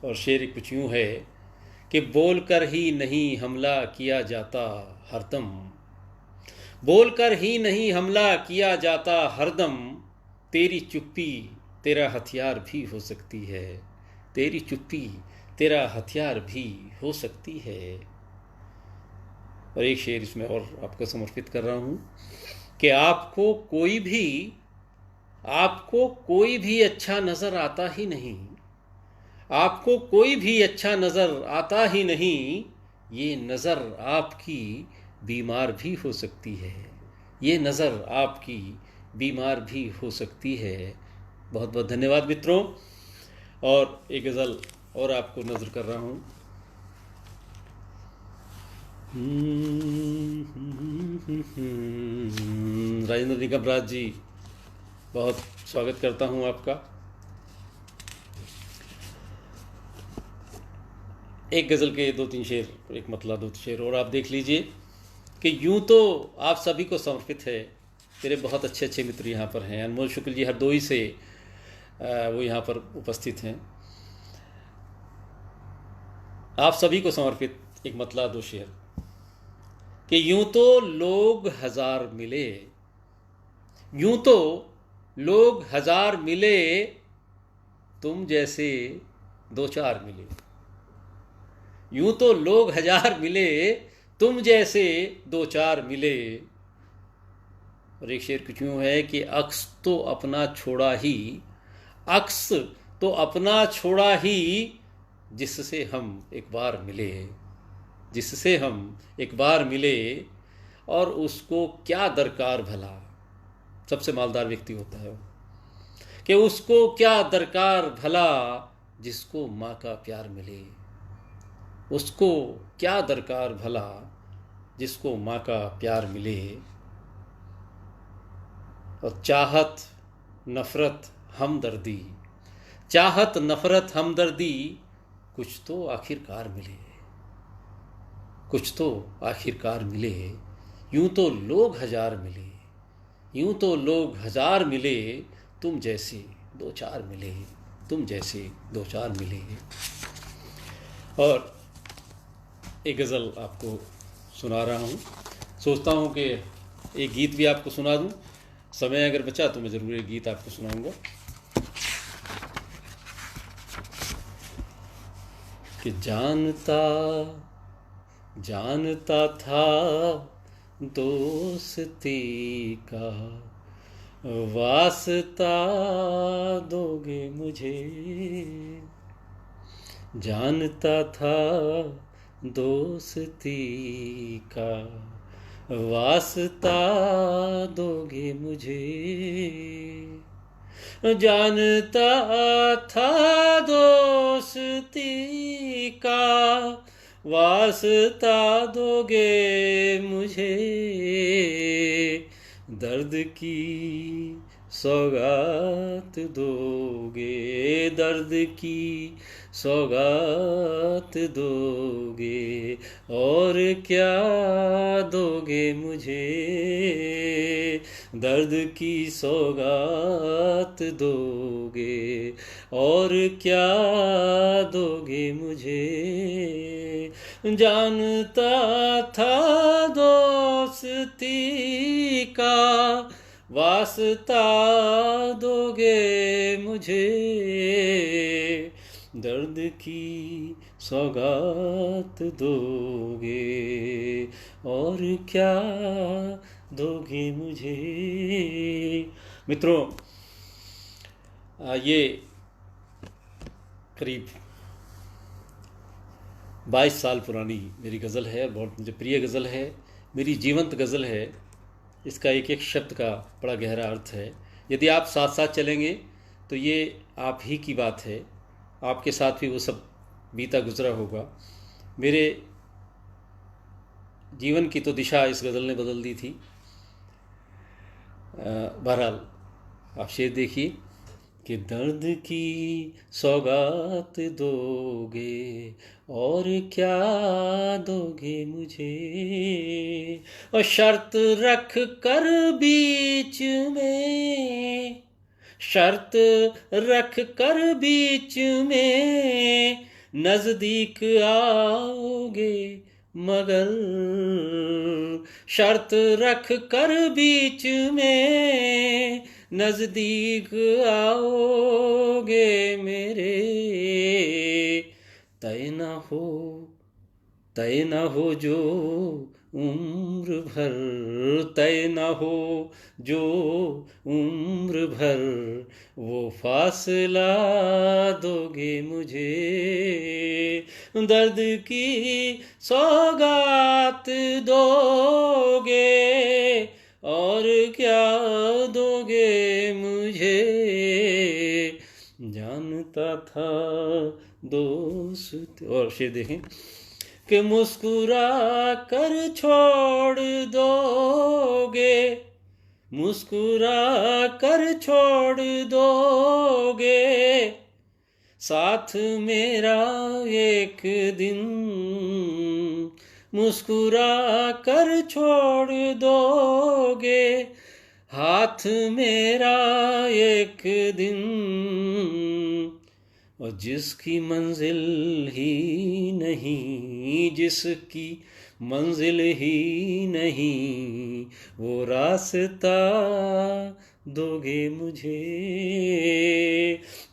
और शेर कुछ यूं है कि बोलकर ही नहीं हमला किया जाता हरदम, बोलकर ही नहीं हमला किया जाता हरदम। तेरी चुप्पी तेरा हथियार भी हो सकती है, तेरी चुप्पी तेरा हथियार भी हो सकती है। और एक शेर इसमें और आपको समर्पित कर रहा हूं कि आपको कोई भी अच्छा नजर आता ही नहीं, आपको कोई भी अच्छा नजर आता ही नहीं। ये नजर आपकी बीमार भी हो सकती है, ये नजर आपकी बीमार भी हो सकती है। बहुत बहुत धन्यवाद मित्रों। और एक गज़ल और आपको नजर कर रहा हूँ। राजेंद्र निगम राज जी, बहुत स्वागत करता हूँ आपका। एक गज़ल के 2-3 शेर, एक मतला 2 शेर और आप देख लीजिए कि यूं तो आप सभी को समर्पित है। मेरे बहुत अच्छे अच्छे मित्र यहाँ पर हैं। अनमोल शुक्ल जी हरदोई से वो यहाँ पर उपस्थित हैं। आप सभी को समर्पित एक मतला 2 शेर कि यूं तो लोग हजार मिले, यूं तो लोग हजार मिले, तुम जैसे 2-4 मिले। यूं तो लोग हजार मिले, तुम जैसे 2-4 मिले। और एक शेर कुछ यूं है कि अक्स तो अपना छोड़ा ही, अक्स तो अपना छोड़ा ही, जिससे हम एक बार मिले, जिससे हम एक बार मिले। और उसको क्या दरकार भला, सबसे मालदार व्यक्ति होता है वो, कि उसको क्या दरकार भला, जिसको माँ का प्यार मिले। उसको क्या दरकार भला, जिसको माँ का प्यार मिले। और चाहत नफरत हमदर्दी, चाहत नफरत हमदर्दी, कुछ तो आखिरकार मिले, कुछ तो आखिरकार मिले। यूं तो लोग हजार मिले, यूं तो लोग हजार मिले, तुम जैसे 2-4 मिले, तुम जैसे 2-4 मिले। और एक गज़ल आपको सुना रहा हूँ। सोचता हूँ कि एक गीत भी आपको सुना दूँ, समय अगर बचा तो मैं ज़रूर एक गीत आपको सुनाऊँगा। कि जानता जानता था दोस्ती का, वास्ता दोगे मुझे। जानता था दोस्ती का, वास्ता दोगे मुझे। जानता था दोस्ती का, वास्ता दोगे मुझे। दर्द की सौगात दोगे, दर्द की सौगात दोगे, और क्या दोगे मुझे। दर्द की सौगात दोगे, और क्या दोगे मुझे। जानता था दोस्ती का, वास्ता दोगे मुझे। दर्द की सौगात दोगे, और क्या दोगे मुझे। मित्रों, ये करीब 22 साल पुरानी मेरी गज़ल है, बहुत मुझे प्रिय गज़ल है, मेरी जीवंत गज़ल है। इसका एक एक शब्द का बड़ा गहरा अर्थ है। यदि आप साथ साथ चलेंगे तो ये आप ही की बात है, आपके साथ भी वो सब बीता गुजरा होगा। मेरे जीवन की तो दिशा इस गज़ल ने बदल दी थी। बहरहाल आप शेर देखिए कि दर्द की सौगात दोगे और क्या दोगे मुझे, और शर्त रख कर बीच में, शर्त रख कर बीच में नजदीक आओगे मगर, शर्त रख कर बीच में नजदीक आओगे मेरे, तय न हो जो उम्र भर, तय न हो जो उम्र भर, वो फासला दोगे मुझे, दर्द की सौगात दोगे और क्या दोगे मुझे, जानता था दोस्त। और शेर देखें कि मुस्कुरा कर छोड़ दोगे, मुस्कुरा कर छोड़ दोगे साथ मेरा एक दिन, मुस्कुरा कर छोड़ दोगे हाथ मेरा एक दिन, और जिसकी मंजिल ही नहीं, जिसकी मंजिल ही नहीं, वो रास्ता दोगे मुझे,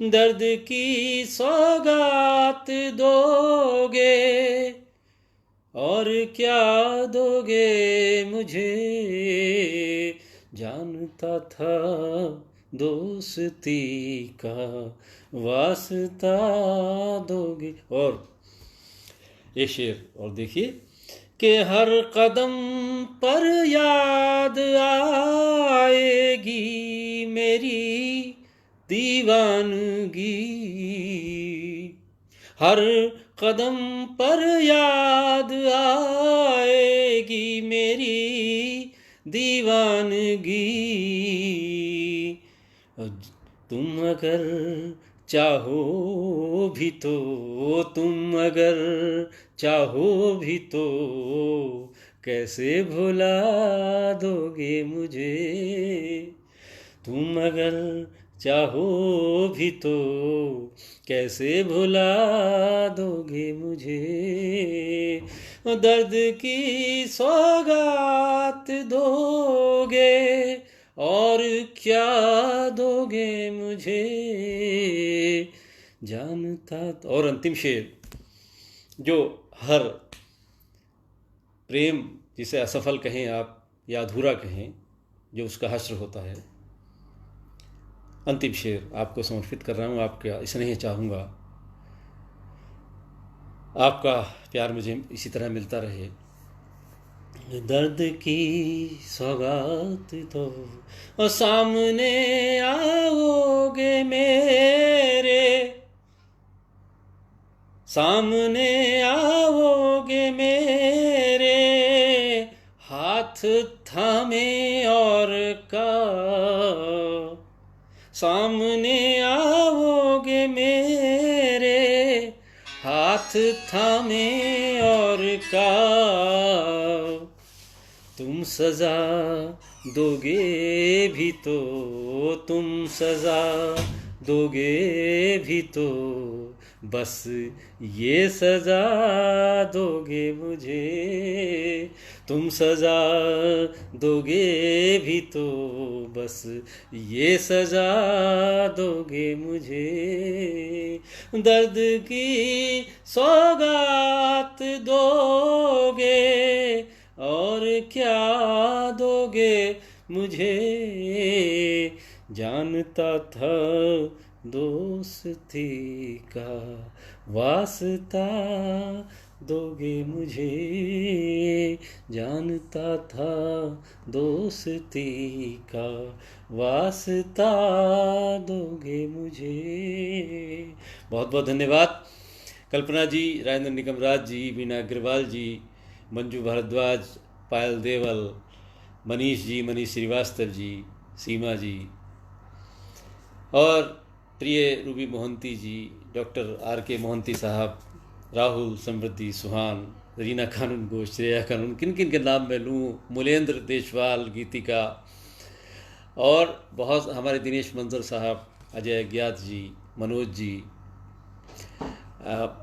दर्द की सौगात दोगे और क्या दोगे मुझे, जानता था दोस्ती का वास्ता दोगे। और एक शेर और देखिए कि हर कदम पर याद आएगी मेरी दीवानगी, हर कदम पर याद आएगी मेरी दीवानगी, तुम अगर चाहो भी तो, तुम अगर चाहो भी तो कैसे भुला दोगे मुझे, तुम अगर चाहो भी तो कैसे भुला दोगे मुझे, दर्द की सौगात दोगे और क्या दोगे मुझे, जानता। और अंतिम शेर जो हर प्रेम जिसे असफल कहें आप या अधूरा कहें, जो उसका हश्र होता है, अंतिम शेर आपको समर्पित कर रहा हूँ। आपका स्नेह चाहूँगा, आपका प्यार मुझे इसी तरह मिलता रहे। दर्द की सौगात दो और सामने आओगे मेरे, सामने आओगे मेरे, हाथ थामे और का, सामने आओगे मेरे, हाथ थामे और का, तुम सजा दोगे भी तो, तुम सजा दोगे भी तो, बस ये सजा दोगे मुझे, तुम सजा दोगे भी तो बस ये सजा दोगे मुझे, दर्द की सौगात दोगे और क्या दोगे मुझे, जानता था दोस्ती का वास्ता दोगे मुझे, जानता था दोस्ती का वास्ता दोगे मुझे। बहुत बहुत धन्यवाद। कल्पना जी, राजेंद्र निगम राज जी, मीना अग्रवाल जी, मंजू भारद्वाज, पायल देवल, मनीष जी, मनीष श्रीवास्तव जी, सीमा जी, और प्रिय रूबी मोहंती जी, डॉक्टर आर के मोहंती साहब, राहुल, समृद्धि, सुहान, रीना कानून घोष, श्रेया कानून, किन किन के नाम मैं लूँ, मूलेंद्र देशवाल, गीतिका, और बहुत हमारे दिनेश मंजर साहब, अजय अज्ञात जी, मनोज जी,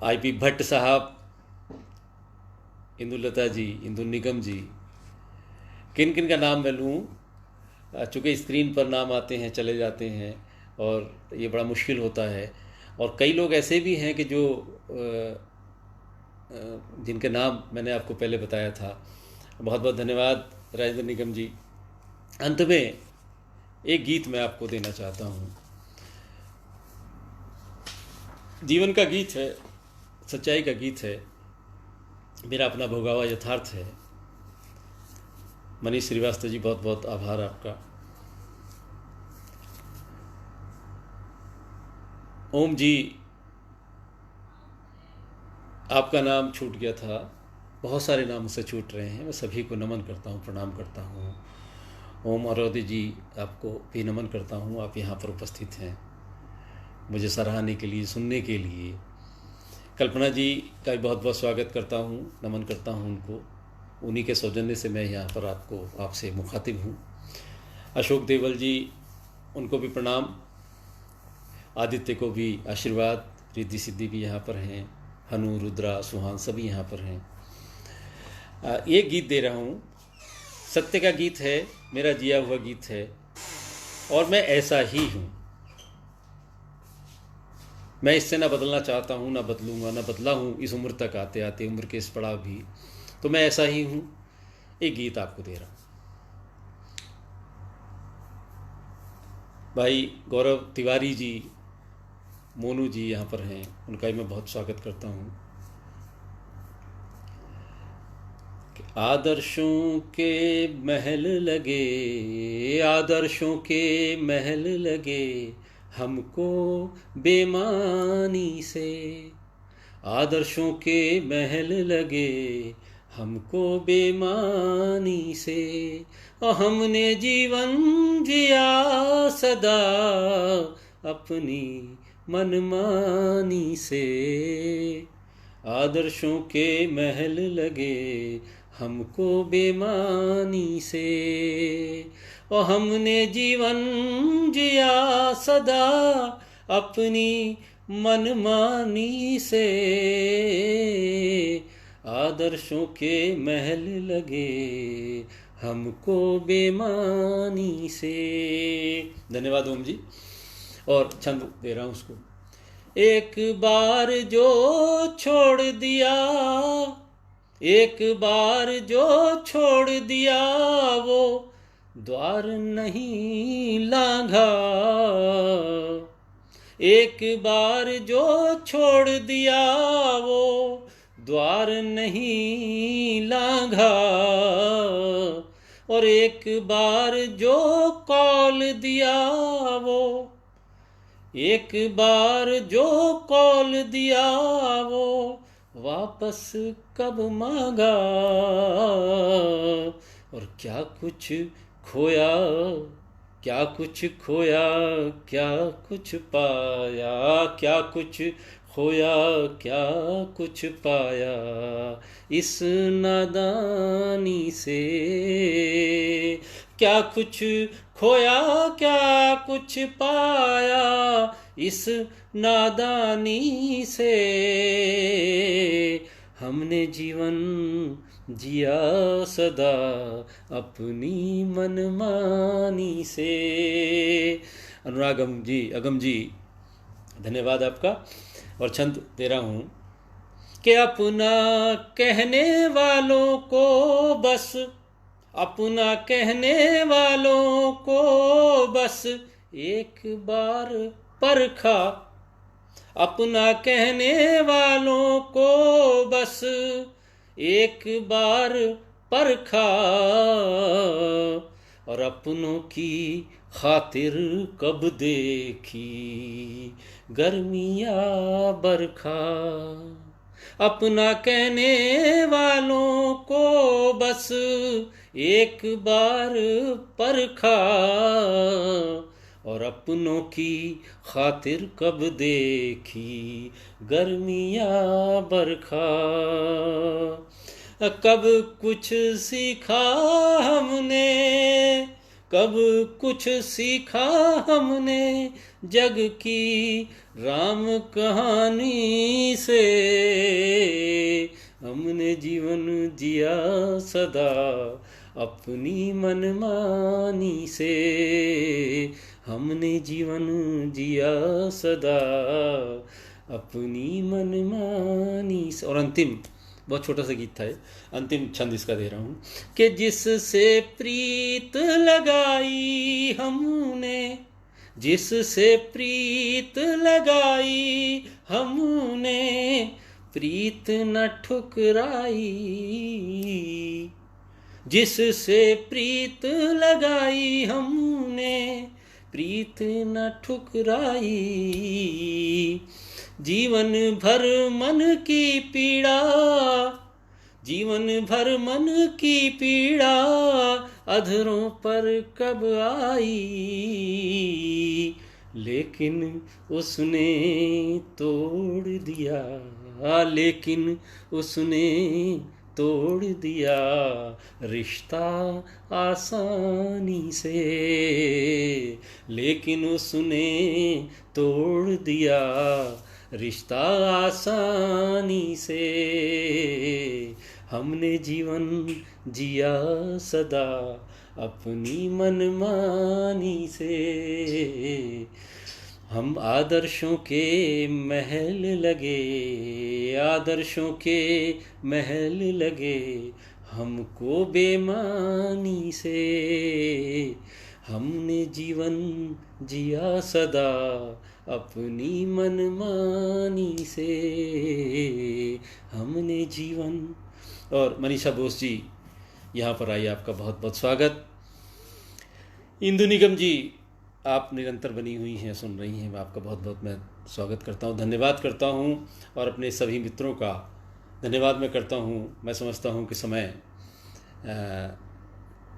IP भट्ट साहब, इंदुलता जी, इंदु निगम जी, किन किन का नाम मैं लूँ, चूँकि स्क्रीन पर नाम आते हैं चले जाते हैं और ये बड़ा मुश्किल होता है। और कई लोग ऐसे भी हैं कि जो जिनके नाम मैंने आपको पहले बताया था। बहुत बहुत धन्यवाद राजेंद्र निगम जी। अंत में एक गीत मैं आपको देना चाहता हूँ। जीवन का गीत है, सच्चाई का गीत है, मेरा अपना भोगा हुआ यथार्थ है। मनीष श्रीवास्तव जी, बहुत बहुत आभार आपका। ओम जी, आपका नाम छूट गया था, बहुत सारे नाम मुझसे छूट रहे हैं, मैं सभी को नमन करता हूँ, प्रणाम करता हूँ। ओम अरोधी जी, आपको भी नमन करता हूँ, आप यहाँ पर उपस्थित हैं मुझे सराहने के लिए, सुनने के लिए। कल्पना जी का भी बहुत बहुत स्वागत करता हूँ, नमन करता हूँ उनको, उन्हीं के सौजन्य से मैं यहाँ पर आपसे मुखातिब हूँ। अशोक देवल जी, उनको भी प्रणाम, आदित्य को भी आशीर्वाद, रिद्धि सिद्धि भी यहाँ पर हैं, हनु, रुद्रा, सुहान सभी यहाँ पर हैं। एक गीत दे रहा हूँ, सत्य का गीत है, मेरा जिया हुआ गीत है, और मैं ऐसा ही हूँ। मैं इससे ना बदलना चाहता हूँ, ना बदलूँगा, ना बदला हूँ इस उम्र तक आते आते, उम्र के इस पड़ाव भी, तो मैं ऐसा ही हूँ। एक गीत आपको दे रहा हूँ। भाई गौरव तिवारी जी, मोनू जी यहाँ पर हैं, उनका भी मैं बहुत स्वागत करता हूँ। आदर्शों के महल लगे, आदर्शों के महल लगे हमको बेमानी से, आदर्शों के महल लगे हमको बेमानी से, और हमने जीवन जिया सदा अपनी मनमानी से। आदर्शों के महल लगे हमको बेमानी से, और हमने जीवन जिया सदा अपनी मनमानी से। आदर्शों के महल लगे हमको बेमानी से। धन्यवाद ओम जी। और छंद दे रहा हूँ उसको। एक बार जो छोड़ दिया, एक बार जो छोड़ दिया वो द्वार नहीं लांघा, एक बार जो छोड़ दिया वो द्वार नहीं लांघा, और एक बार जो कॉल दिया वो, एक बार जो कॉल दिया वो वापस कब मांगा, और क्या कुछ खोया, क्या कुछ खोया, क्या कुछ पाया, क्या कुछ खोया, क्या कुछ पाया इस नादानी से। क्या कुछ खोया, क्या कुछ पाया इस नादानी से। हमने जीवन जिया सदा अपनी मनमानी से। अनुराग अगम जी धन्यवाद आपका। और छंद दे रहा हूँ कि अपना कहने वालों को बस, अपना कहने वालों को बस एक बार परखा, अपना कहने वालों को बस एक बार परखा, और अपनों की खातिर कब देखी गर्मी या बरखा। अपना कहने वालों को बस एक बार परखा, और अपनों की खातिर कब देखी गर्मी या बरखा। कब कुछ सीखा हमने, कब कुछ सीखा हमने जग की राम कहानी से। हमने जीवन जिया सदा अपनी मनमानी से। हमने जीवन जिया सदा अपनी मनमानी से। और अंतिम बहुत छोटा सा गीत था ये, अंतिम छंद इसका दे रहा हूँ कि जिससे प्रीत लगाई हमने, जिससे प्रीत लगाई हमने प्रीत न ठुकराई। जिससे प्रीत लगाई हमने प्रीत न ठुकराई। जीवन भर मन की पीड़ा, जीवन भर मन की पीड़ा अधरों पर कब आई। लेकिन उसने तोड़ दिया, लेकिन उसने तोड़ दिया रिश्ता आसानी से। लेकिन उसने तोड़ दिया रिश्ता आसानी से। हमने जीवन जिया सदा अपनी मनमानी से। हम आदर्शों के महल लगे, आदर्शों के महल लगे हमको बेमानी से। हमने जीवन जिया सदा अपनी मनमानी से। हमने जीवन। और मनीषा बोस जी यहाँ पर आई, आपका बहुत बहुत स्वागत। इंदु निगम जी, आप निरंतर बनी हुई हैं, सुन रही हैं, आपका बहुत बहुत मैं स्वागत करता हूँ, धन्यवाद करता हूँ। और अपने सभी मित्रों का धन्यवाद मैं करता हूँ। मैं समझता हूँ कि समय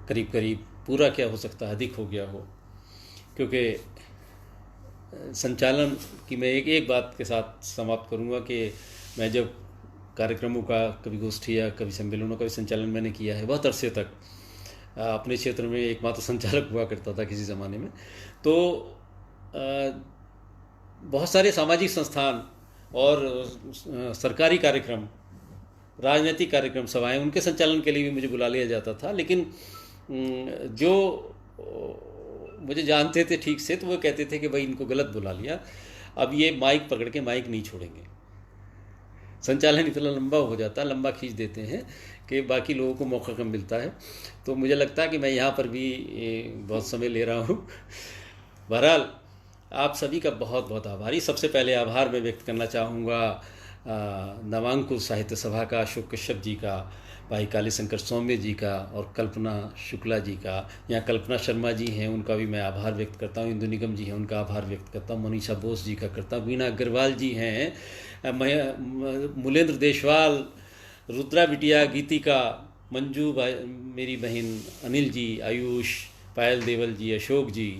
करीब करीब पूरा क्या हो सकता है, अधिक हो गया हो, क्योंकि संचालन की मैं एक बात के साथ समाप्त करूँगा कि मैं जब कार्यक्रमों का कभी गोष्ठी या कभी सम्मेलनों का भी संचालन मैंने किया है, बहुत अरसे तक अपने क्षेत्र में एकमात्र संचालक हुआ करता था किसी ज़माने में। तो बहुत सारे सामाजिक संस्थान और सरकारी कार्यक्रम, राजनीतिक कार्यक्रम, सभाएं, उनके संचालन के लिए भी मुझे बुला लिया जाता था। लेकिन जो मुझे जानते थे ठीक से, तो वो कहते थे कि भाई इनको गलत बुला लिया, अब ये माइक पकड़ के माइक नहीं छोड़ेंगे। संचालन इतना लंबा हो जाता है, लंबा खींच देते हैं कि बाकी लोगों को मौका कम मिलता है। तो मुझे लगता है कि मैं यहाँ पर भी बहुत समय ले रहा हूँ। बहरहाल आप सभी का बहुत बहुत आभारी। सबसे पहले आभार मैं व्यक्त करना चाहूँगा नवांकुर साहित्य सभा का, अशोक कश्यप जी का, भाई काली शंकर सौम्य जी का, और कल्पना शुक्ला जी का। यहाँ कल्पना शर्मा जी हैं, उनका भी मैं आभार व्यक्त करता हूँ। इंदु निगम जी हैं, उनका आभार व्यक्त करता हूँ। मनीषा बोस जी का करता हूँ। वीणा अग्रवाल जी हैं, मूलेंद्र देशवाल, रुद्रा बिटिया, गीतिका, मंजू मेरी बहन, अनिल जी, आयुष, पायल देवल जी, अशोक जी,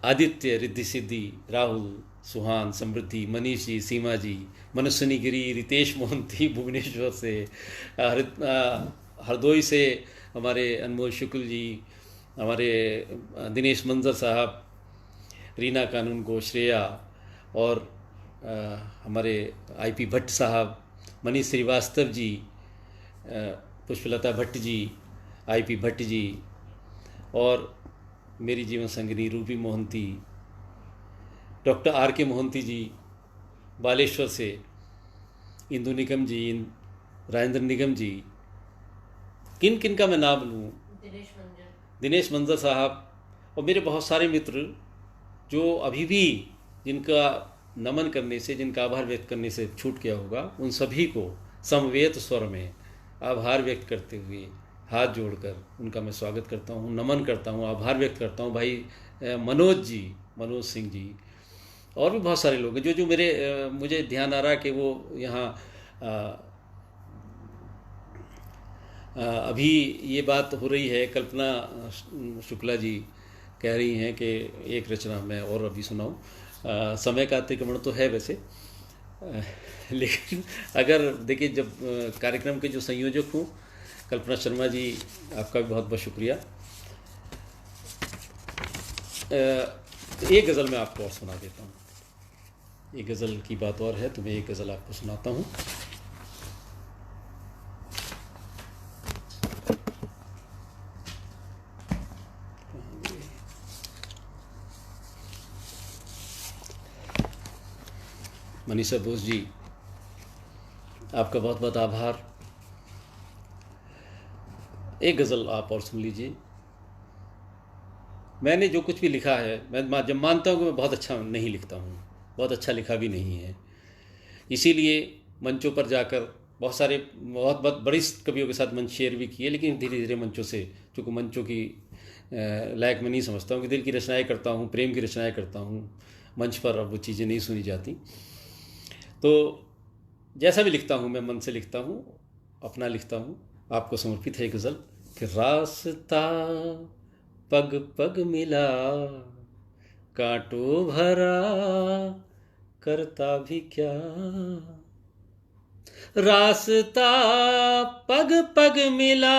आदित्य, रिद्धि सिद्धि, राहुल, सुहान, समृद्धि, मनीष जी, सीमा जी, मनस्विनी गिरी, रितेश मोहंती भुवनेश्वर से, हरदोई से हमारे अनमोल शुक्ल जी, हमारे दिनेश मंजर साहब, रीना कानून को, श्रेया, और हमारे आईपी भट्ट साहब, मनीष श्रीवास्तव जी, पुष्पलता भट्ट जी, आईपी भट्ट जी, और मेरी जीवन संगिनी रूबी मोहंती, डॉक्टर आर के मोहंती जी बालेश्वर से, इंदु निगम जी, राजेंद्र निगम जी, किन किन का मैं नाम लूँ, दिनेश मंजर साहब, और मेरे बहुत सारे मित्र जो अभी भी, जिनका नमन करने से, जिनका आभार व्यक्त करने से छूट गया होगा, उन सभी को समवेत स्वर में आभार व्यक्त करते हुए हाथ जोड़कर उनका मैं स्वागत करता हूँ, नमन करता हूँ, आभार व्यक्त करता हूँ। भाई मनोज सिंह जी और भी बहुत सारे लोग हैं जो मेरे मुझे ध्यान आ रहा है कि वो यहाँ अभी ये बात हो रही है, कल्पना शुक्ला जी कह रही हैं कि एक रचना मैं और अभी सुनाऊँ। समय का अतिक्रमण तो है वैसे, लेकिन अगर देखिए, जब कार्यक्रम के जो संयोजक हूँ कल्पना शर्मा जी, आपका भी बहुत बहुत शुक्रिया। एक गज़ल मैं आपको और सुना देता हूँ। एक गज़ल की बात और है, तो मैं एक गज़ल आपको सुनाता हूँ। मनीषा बोस जी, आपका बहुत बहुत आभार। एक गज़ल आप और सुन लीजिए। मैंने जो कुछ भी लिखा है, मैं जब मानता हूँ कि मैं बहुत अच्छा नहीं लिखता हूँ, बहुत अच्छा लिखा भी नहीं है, इसीलिए मंचों पर जाकर बहुत सारे बहुत बड़ी कवियों के साथ मंच शेयर भी किए, लेकिन धीरे धीरे मंचों से, चूँकि मंचों की लायक मैं नहीं समझता हूँ कि दिल की रचनाएँ करता हूँ, प्रेम की रचनाएँ करता हूँ, मंच पर अब वो चीज़ें नहीं सुनी जाती। तो जैसा भी लिखता हूँ मैं मन से लिखता हूँ, अपना लिखता हूँ। आपको समर्पित है गज़ल कि रास्ता पग पग मिला, कांटों भरा, करता भी क्या। रास्ता पग पग मिला,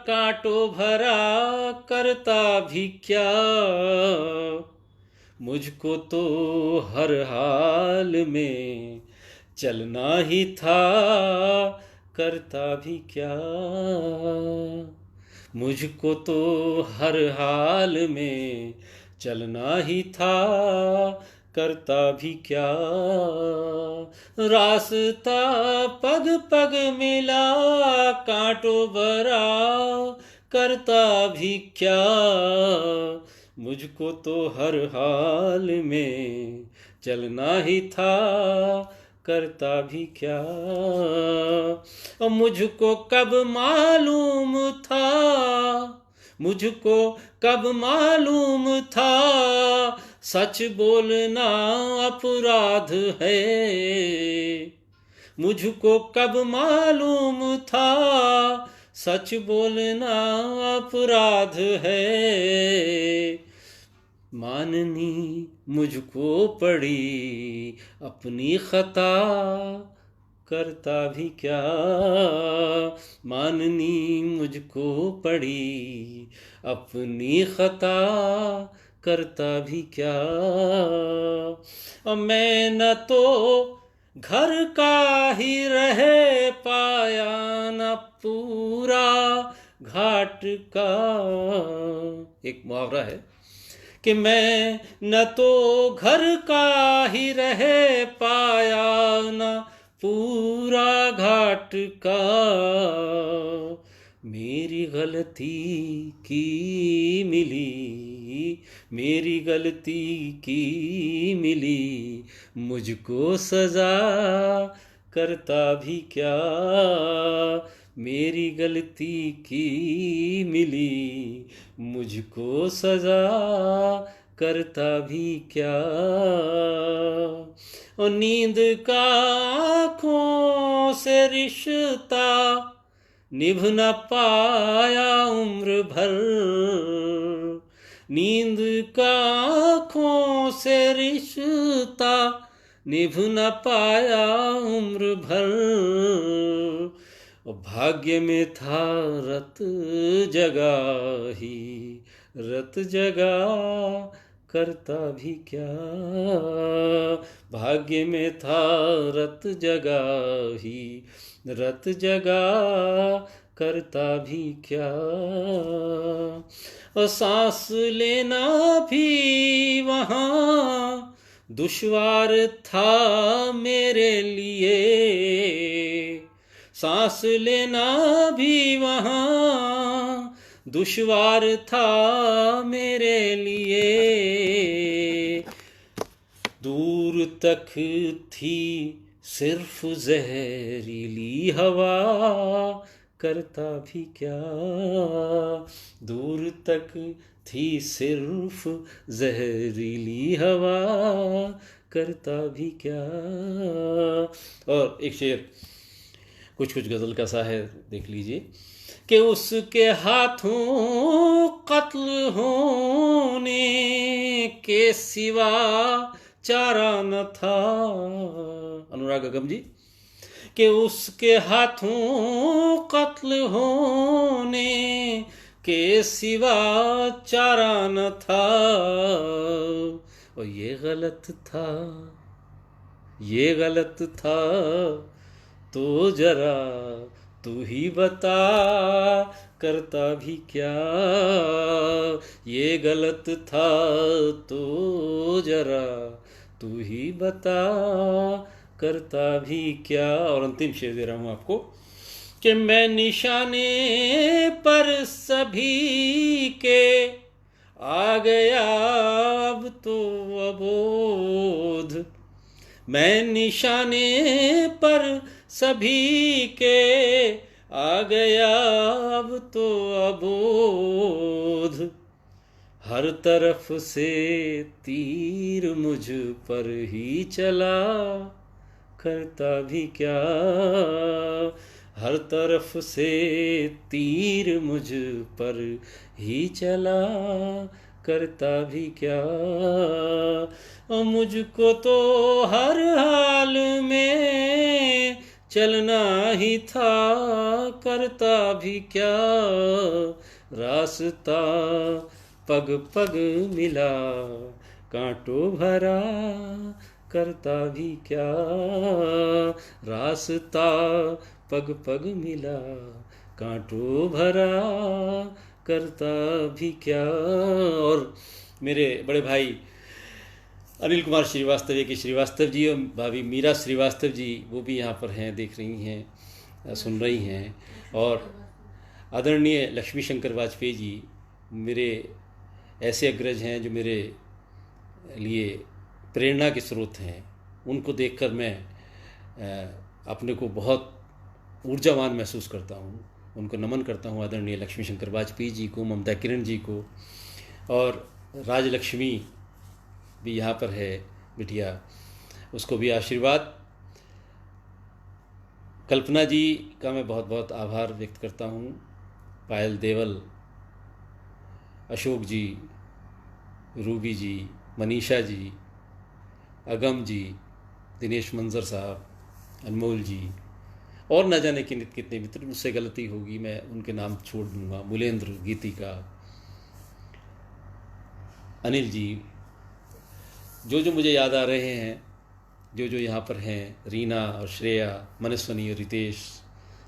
कांटों भरा, करता भी क्या। मुझको तो हर हाल में चलना ही था, करता भी क्या। मुझको तो हर हाल में चलना ही था, करता भी क्या। रास्ता पग पग मिला, कांटों भरा, करता भी क्या। मुझको तो हर हाल में चलना ही था, करता भी क्या। और मुझको कब मालूम था, मुझको कब मालूम था, सच बोलना अपराध है। मुझको कब मालूम था, सच बोलना अपराध है। माननी मुझको पड़ी अपनी खता, करता भी क्या। माननी मुझको पड़ी अपनी खता, करता भी क्या। मैं न तो घर का ही रह पाया, न पूरा घाट का। एक मुहावरा है कि मैं न तो घर का ही रह पाया, न पूरा घाट का। मेरी गलती की मिली, मेरी गलती की मिली मुझको सजा, करता भी क्या। मेरी गलती की मिली मुझको सजा, करता भी क्या। और नींद का आँखों से रिश्ता निभ न पाया उम्र भर। नींद का आँखों से रिश्ता निभ न पाया उम्र भर। भाग्य में था रत जगा ही, रत जगा, करता भी क्या। भाग्य में था रत जगा ही, रत जगा, करता भी क्या। और सांस लेना भी वहाँ दुश्वार था मेरे लिए। सांस लेना भी वहाँ दुश्वार था मेरे लिए। दूर तक थी सिर्फ जहरीली हवा, करता भी क्या। दूर तक थी सिर्फ जहरीली हवा, करता भी क्या। और एक शेर कुछ कुछ गज़ल का सा है, देख लीजिए कि उसके हाथों कत्ल होने के सिवा चारा न था। अनुराग अगम जी, कि उसके हाथों कत्ल होने के सिवा चारा न था। और ये गलत था, ये गलत था, तो जरा तू ही बता, करता भी क्या। ये गलत था तो जरा तू ही बता, करता भी क्या। और अंतिम शेर दे रहा हूँ आपको कि मैं निशाने पर सभी के आ गया अब तो अबोध। मैं निशाने पर सभी के आ गया अब तो अबोध। हर तरफ से तीर मुझ पर ही चला, करता भी क्या। हर तरफ से तीर मुझ पर ही चला, करता भी क्या। मुझको तो हर हाल में चलना ही था, करता भी क्या। रास्ता पग पग मिला, कांटों भरा, करता भी क्या। रास्ता पग पग मिला, कांटों भरा, करता भी क्या। और मेरे बड़े भाई अनिल कुमार श्रीवास्तव के श्रीवास्तव जी और भाभी मीरा श्रीवास्तव जी, वो भी यहाँ पर हैं, देख रही हैं, सुन रही हैं। और आदरणीय लक्ष्मी शंकर वाजपेयी जी मेरे ऐसे अग्रज हैं जो मेरे लिए प्रेरणा के स्रोत हैं। उनको देखकर मैं अपने को बहुत ऊर्जावान महसूस करता हूँ। उनको नमन करता हूँ, आदरणीय लक्ष्मी शंकर वाजपेयी जी को, ममता किरण जी को। और राजलक्ष्मी भी यहाँ पर है बिटिया, उसको भी आशीर्वाद। कल्पना जी का मैं बहुत बहुत आभार व्यक्त करता हूँ। पायल देवल, अशोक जी, रूबी जी, मनीषा जी, अगम जी, दिनेश मंजर साहब, अनमोल जी, और न जाने कितने मित्र, मुझसे गलती होगी मैं उनके नाम छोड़ दूंगा। मूलेंद्र, गीतिका, अनिल जी, जो जो मुझे याद आ रहे हैं, जो जो यहाँ पर हैं, रीना और श्रेया, मनस्वनी और रितेश,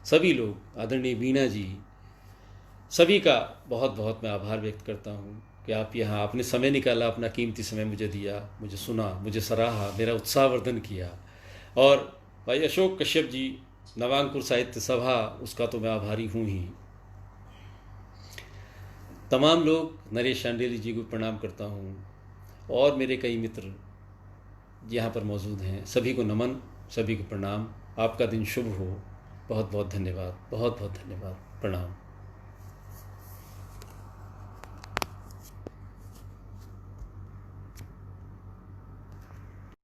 सभी लोग, आदरणीय वीणा जी, सभी का बहुत बहुत मैं आभार व्यक्त करता हूँ कि आप यहाँ आपने समय निकाला, अपना कीमती समय मुझे दिया, मुझे सुना, मुझे सराहा, मेरा उत्साहवर्धन किया। और भाई अशोक कश्यप जी, नवांकुर साहित्य सभा, उसका तो मैं आभारी हूँ ही। तमाम लोग, नरेश शांडिल्य जी को प्रणाम करता हूँ, और मेरे कई मित्र यहाँ पर मौजूद हैं, सभी को नमन, सभी को प्रणाम। आपका दिन शुभ हो। बहुत बहुत धन्यवाद, बहुत बहुत धन्यवाद, प्रणाम।